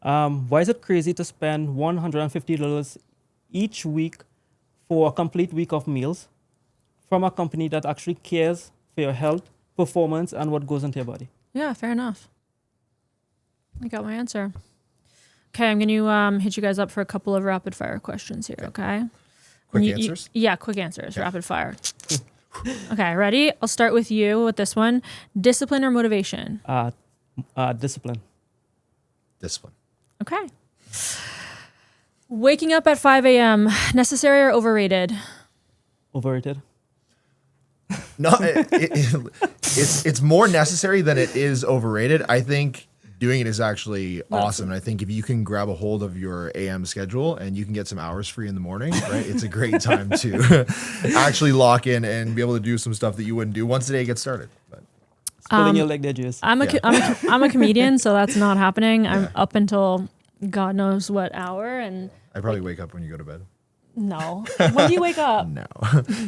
[SPEAKER 3] why is it crazy to spend $150 each week for a complete week of meals from a company that actually cares for your health, performance, and what goes into your body?
[SPEAKER 1] Yeah, fair enough. I got my answer. Okay, I'm going to hit you guys up for a couple of rapid fire questions here, okay?
[SPEAKER 2] Quick
[SPEAKER 1] You-
[SPEAKER 2] answers?
[SPEAKER 1] yeah, quick answers,
[SPEAKER 2] Okay.
[SPEAKER 1] rapid fire. Okay, ready? I'll start with you with this one. Discipline or motivation?
[SPEAKER 3] Discipline.
[SPEAKER 2] Discipline.
[SPEAKER 1] Okay. Waking up at 5 a.m., necessary or overrated?
[SPEAKER 3] Overrated.
[SPEAKER 2] No, it's more necessary than it is overrated. I think doing it is actually awesome. And I think if you can grab a hold of your AM schedule and you can get some hours free in the morning, right? It's a great time to actually lock in and be able to do some stuff that you wouldn't do once the day gets started. But
[SPEAKER 3] Pulling your leg there, Jase.
[SPEAKER 1] I'm a comedian, so that's not happening. I'm up until God knows what hour, and
[SPEAKER 2] I probably wake up when you go to bed.
[SPEAKER 1] no. When do you wake up?
[SPEAKER 2] No,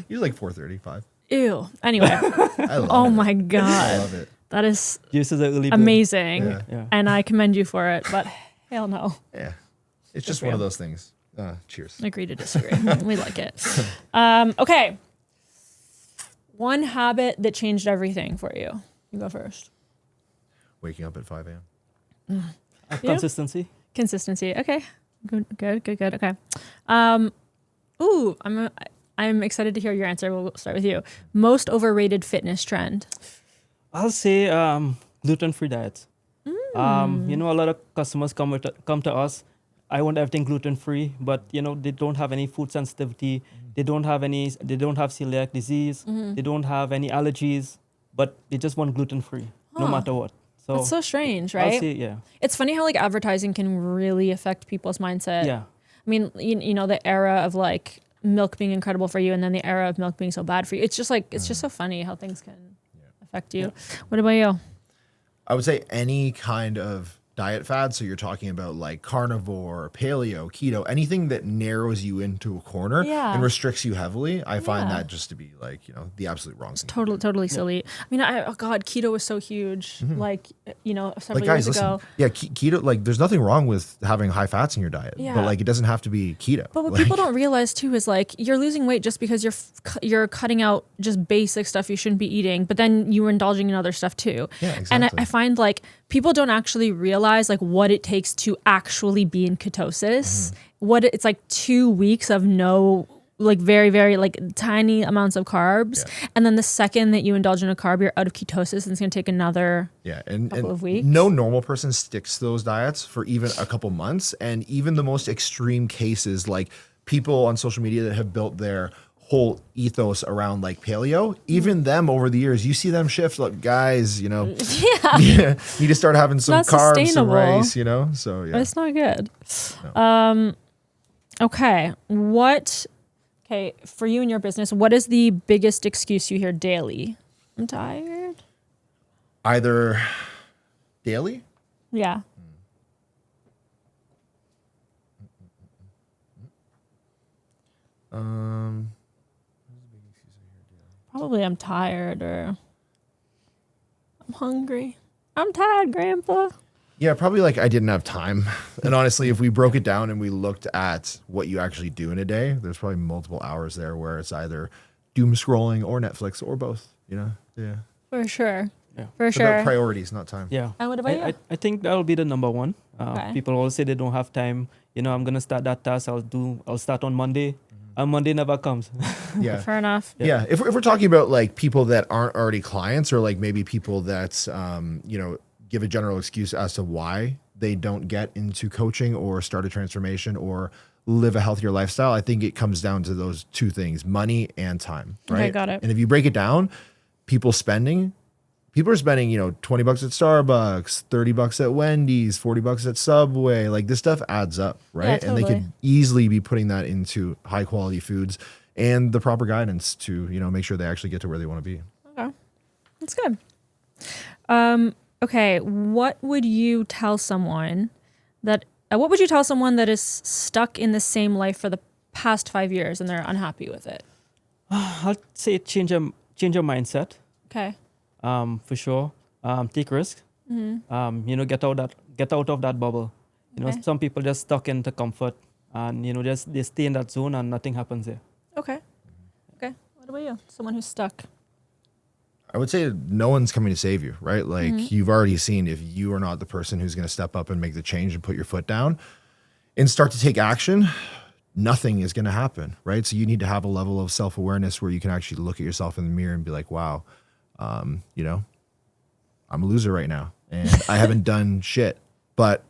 [SPEAKER 2] usually like 4:30, 5.
[SPEAKER 1] Ew. Anyway.
[SPEAKER 2] I love
[SPEAKER 1] Oh
[SPEAKER 2] it.
[SPEAKER 1] my
[SPEAKER 2] I
[SPEAKER 1] God.
[SPEAKER 2] love it.
[SPEAKER 1] That is
[SPEAKER 3] Jase is an early bird.
[SPEAKER 1] amazing.
[SPEAKER 2] Yeah.
[SPEAKER 3] Yeah.
[SPEAKER 1] And I commend you for it, but hell no.
[SPEAKER 2] Yeah, it's just
[SPEAKER 1] for
[SPEAKER 2] one of
[SPEAKER 1] you.
[SPEAKER 2] those things. Cheers.
[SPEAKER 1] Agree to disagree. We like it. Okay. One habit that changed everything for you. You go first.
[SPEAKER 2] Waking up at 5 a.m.
[SPEAKER 3] Consistency.
[SPEAKER 1] Consistency. Okay. Good. Okay. Ooh, I'm excited to hear your answer. We'll start with you. Most overrated fitness trend.
[SPEAKER 3] I'll say gluten-free diets. A lot of customers come to us. I want everything gluten-free, but they don't have any food sensitivity. They don't have celiac disease. They don't have any allergies, but they just want gluten-free, no matter what. So
[SPEAKER 1] That's so strange,
[SPEAKER 3] I'll
[SPEAKER 1] right?
[SPEAKER 3] say, yeah.
[SPEAKER 1] It's funny how like advertising can really affect people's mindset.
[SPEAKER 3] Yeah.
[SPEAKER 1] I mean, the era of like milk being incredible for you and then the era of milk being so bad for you. It's just like, it's just so funny how things can affect you. What about you?
[SPEAKER 2] I would say any kind of diet fad. So you're talking about like carnivore, paleo, keto, anything that narrows you into a corner and restricts you heavily. I find that just to be like, the absolute wrong thing.
[SPEAKER 1] Totally silly. I mean, oh God, keto was so huge. Like, several
[SPEAKER 2] guys,
[SPEAKER 1] years ago.
[SPEAKER 2] Keto, like there's nothing wrong with having high fats in your diet, but like it doesn't have to be keto.
[SPEAKER 1] But what people don't realize too is like you're losing weight just because you're cutting out just basic stuff you shouldn't be eating, but then you were indulging in other stuff too.
[SPEAKER 2] Yeah, exactly.
[SPEAKER 1] And I find like people don't actually realize like what it takes to actually be in ketosis. It's like 2 weeks of no, like very, very like tiny amounts of carbs. And then the second that you indulge in a carb, you're out of ketosis and it's going to take another couple of weeks.
[SPEAKER 2] No normal person sticks to those diets for even a couple months. And even the most extreme cases, like people on social media that have built their whole ethos around like paleo, even them over the years, you see them shift. Like guys, need to start having some carbs, some rice, So
[SPEAKER 1] it's not good.
[SPEAKER 2] No.
[SPEAKER 1] Okay, for you and your business, what is the biggest excuse you hear daily? I'm tired.
[SPEAKER 2] Either daily.
[SPEAKER 1] Yeah. Probably I'm tired or I'm hungry. I'm tired, Grandpa.
[SPEAKER 2] Yeah, probably like I didn't have time. And honestly, if we broke it down and we looked at what you actually do in a day, there's probably multiple hours there where it's either doom scrolling or Netflix or both, Yeah.
[SPEAKER 1] For sure.
[SPEAKER 3] Yeah.
[SPEAKER 1] For sure.
[SPEAKER 2] About priorities, not time.
[SPEAKER 3] Yeah.
[SPEAKER 1] And what about you?
[SPEAKER 3] I think that'll be the number one.
[SPEAKER 1] Okay.
[SPEAKER 3] People always say they don't have time. I'm going to start that task. I'll start on Monday. And Monday never comes.
[SPEAKER 2] Yeah.
[SPEAKER 1] Fair enough.
[SPEAKER 2] Yeah. If we're talking about like people that aren't already clients or like maybe people that, give a general excuse as to why they don't get into coaching or start a transformation or live a healthier lifestyle, I think it comes down to those two things, money and time, right?
[SPEAKER 1] Okay, got it.
[SPEAKER 2] And if you break it down, people are spending, $20 at Starbucks, $30 at Wendy's, $40 at Subway. Like this stuff adds up, right?
[SPEAKER 1] Yeah, totally.
[SPEAKER 2] And they could easily be putting that into high quality foods and the proper guidance to, make sure they actually get to where they want to be.
[SPEAKER 1] Okay. That's good. Okay, what would you tell someone that is stuck in the same life for the past 5 years and they're unhappy with it?
[SPEAKER 3] I'll say change your mindset.
[SPEAKER 1] Okay.
[SPEAKER 3] For sure. Take risks.
[SPEAKER 1] Mm-hmm.
[SPEAKER 3] Get out of that bubble.
[SPEAKER 1] Okay.
[SPEAKER 3] Some people just stuck into comfort and they stay in that zone and nothing happens there.
[SPEAKER 1] Okay. What about you? Someone who's stuck.
[SPEAKER 2] I would say no one's coming to save you, right? Like you've already seen if you are not the person who's going to step up and make the change and put your foot down and start to take action, nothing is going to happen, right? So you need to have a level of self-awareness where you can actually look at yourself in the mirror and be like, wow, I'm a loser right now and I haven't done shit, but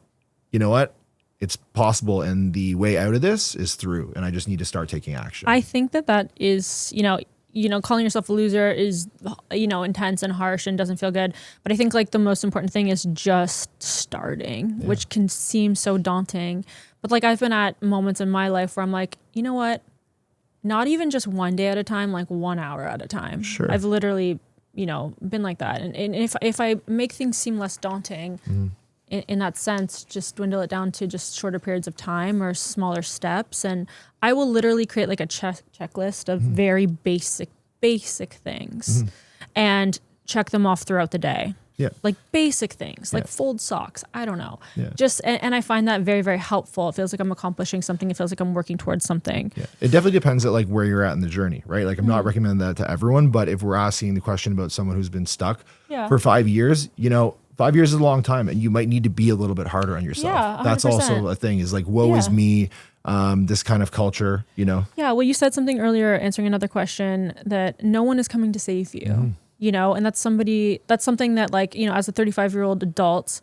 [SPEAKER 2] you know what? It's possible. And the way out of this is through, and I just need to start taking action.
[SPEAKER 1] I think that is, calling yourself a loser is, intense and harsh and doesn't feel good. But I think like the most important thing is just starting, which can seem so daunting. But like I've been at moments in my life where I'm like, you know what? Not even just one day at a time, like 1 hour at a time.
[SPEAKER 2] Sure.
[SPEAKER 1] I've literally, been like that. And if I make things seem less daunting in that sense, just dwindle it down to just shorter periods of time or smaller steps. And I will literally create like a checklist of very basic things and check them off throughout the day.
[SPEAKER 2] Yeah.
[SPEAKER 1] Like basic things, like fold socks. I don't know.
[SPEAKER 2] Yeah.
[SPEAKER 1] And I find that very, very helpful. It feels like I'm accomplishing something. It feels like I'm working towards something.
[SPEAKER 2] Yeah. It definitely depends at like where you're at in the journey, right? Like I'm not recommending that to everyone, but if we're asking the question about someone who's been stuck for 5 years, 5 years is a long time and you might need to be a little bit harder on yourself.
[SPEAKER 1] Yeah, 100%.
[SPEAKER 2] That's also a thing is like, woe is me, this kind of culture, Yeah,
[SPEAKER 1] well, you said something earlier answering another question that no one is coming to save you, and that's something that like, as a 35-year-old adult,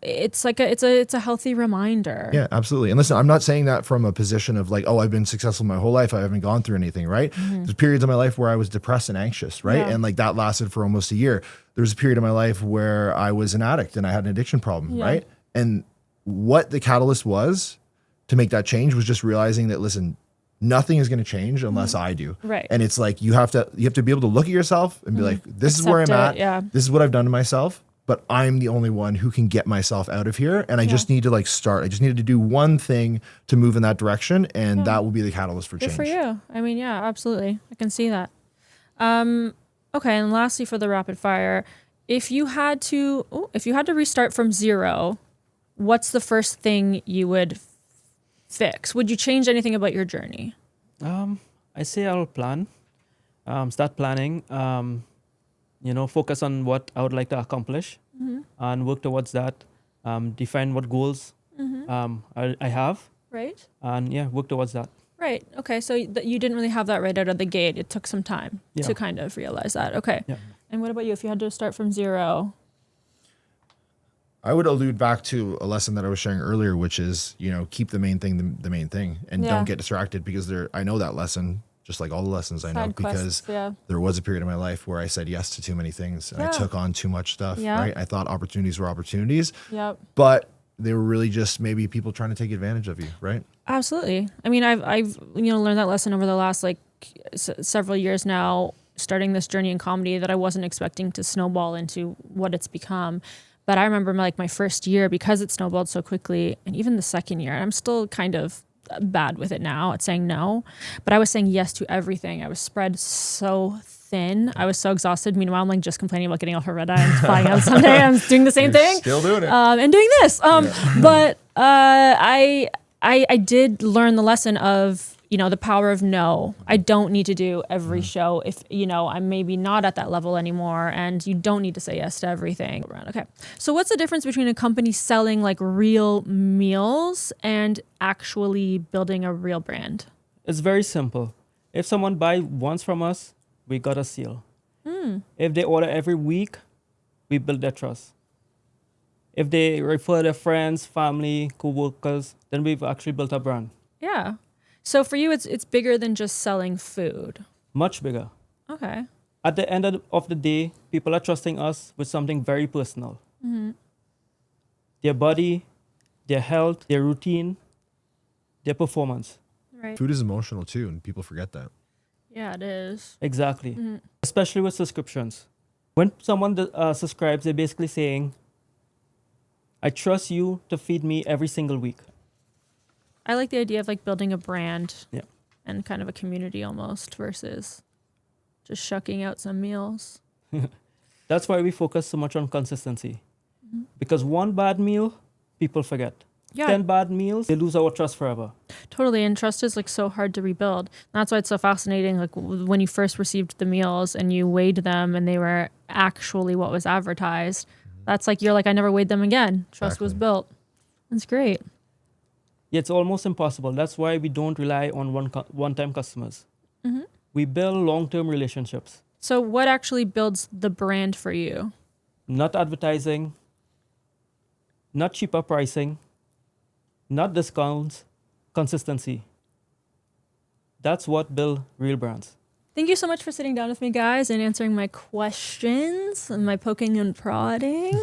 [SPEAKER 1] it's like it's a healthy reminder.
[SPEAKER 2] Yeah, absolutely. And listen, I'm not saying that from a position of like, oh, I've been successful my whole life. I haven't gone through anything, right? There's periods of my life where I was depressed and anxious, right?
[SPEAKER 1] Yeah.
[SPEAKER 2] And like that lasted for almost a year. There was a period of my life where I was an addict and I had an addiction problem, right? And what the catalyst was to make that change was just realizing that, listen, nothing is going to change unless I do.
[SPEAKER 1] Right.
[SPEAKER 2] And it's like, you have to be able to look at yourself and be like, this is where I'm at.
[SPEAKER 1] Yeah.
[SPEAKER 2] This is what I've done to myself, but I'm the only one who can get myself out of here. And I just need to like start. I just needed to do one thing to move in that direction. And that will be the catalyst for
[SPEAKER 1] Good
[SPEAKER 2] change.
[SPEAKER 1] for you. I mean, yeah, absolutely. I can see that. Okay. And lastly, for the rapid fire, if you had to restart from zero, what's the first thing you would fix? Would you change anything about your journey?
[SPEAKER 3] I say I'll plan, start planning, focus on what I would like to accomplish and work towards that, define what goals I have.
[SPEAKER 1] Right.
[SPEAKER 3] And work towards that.
[SPEAKER 1] Right. Okay. So you didn't really have that right out of the gate. It took some time to kind of realize that. Okay.
[SPEAKER 3] Yeah.
[SPEAKER 1] And what about you? If you had to start from zero?
[SPEAKER 2] I would allude back to a lesson that I was sharing earlier, which is, keep the main thing the main thing, and don't get distracted, because I know that lesson, just like all the lessons I know, because there was a period in my life where I said yes to too many things and I took on too much stuff, right? I thought opportunities were opportunities, but they were really just maybe people trying to take advantage of you, right?
[SPEAKER 1] Absolutely. I mean, I've learned that lesson over the last several years now, starting this journey in comedy, that I wasn't expecting to snowball into what it's become. But I remember my first year, because it snowballed so quickly, and even the second year, I'm still kind of bad with it now at saying no, but I was saying yes to everything. I was spread so thin. I was so exhausted. Meanwhile, I'm just complaining about getting off a red eye and flying out someday. I'm doing the same thing.
[SPEAKER 2] Still doing it.
[SPEAKER 1] And doing this. But I did learn the lesson of, the power of no. I don't need to do every show if, I'm maybe not at that level anymore, and you don't need to say yes to everything. Okay. So what's the difference between a company selling real meals and actually building a real brand?
[SPEAKER 3] It's very simple. If someone buys once from us, we got a seal. If they order every week, we build their trust. If they refer their friends, family, co-workers, then we've actually built a brand.
[SPEAKER 1] Yeah. So for you, it's bigger than just selling food.
[SPEAKER 3] Much bigger.
[SPEAKER 1] Okay.
[SPEAKER 3] At the end of the day, people are trusting us with something very personal. Their body, their health, their routine, their performance.
[SPEAKER 1] Right.
[SPEAKER 2] Food is emotional too, and people forget that.
[SPEAKER 1] Yeah, it is.
[SPEAKER 3] Exactly. Especially with subscriptions. When someone subscribes, they're basically saying, I trust you to feed me every single week.
[SPEAKER 1] I like the idea of building a brand
[SPEAKER 3] and
[SPEAKER 1] kind of a community almost, versus just shucking out some meals.
[SPEAKER 3] That's why we focus so much on consistency. Because one bad meal, people forget. 10 bad meals, they lose our trust forever.
[SPEAKER 1] Totally. And trust is so hard to rebuild. That's why it's so fascinating. When you first received the meals and you weighed them and they were actually what was advertised, that's you're I never weighed them again. Trust was built. That's great.
[SPEAKER 3] Yeah, it's almost impossible. That's why we don't rely on one-time customers. We build long-term relationships.
[SPEAKER 1] So what actually builds the brand for you?
[SPEAKER 3] Not advertising, not cheaper pricing, not discounts, consistency. That's what builds real brands.
[SPEAKER 1] Thank you so much for sitting down with me, guys, and answering my questions and my poking and prodding.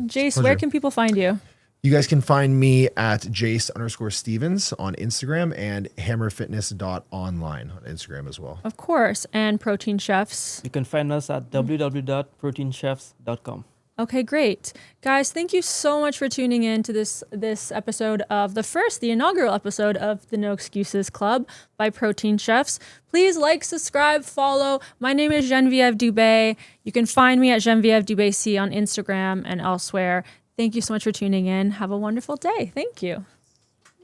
[SPEAKER 1] Jase, where can people find you?
[SPEAKER 2] You guys can find me at Jase_Stevens on Instagram and hammerfitness.online on Instagram as well.
[SPEAKER 1] Of course. And Protein Chefs.
[SPEAKER 3] You can find us at www.proteinchefs.com.
[SPEAKER 1] Okay, great. Guys, thank you so much for tuning in to this episode of the inaugural episode of the No Excuses Club by Protein Chefs. Please subscribe, follow. My name is Genevieve Dubé. You can find me at Genevieve Dubé C on Instagram and elsewhere. Thank you so much for tuning in. Have a wonderful day. Thank you.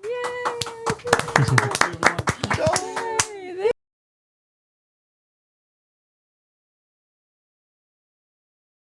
[SPEAKER 1] Yay!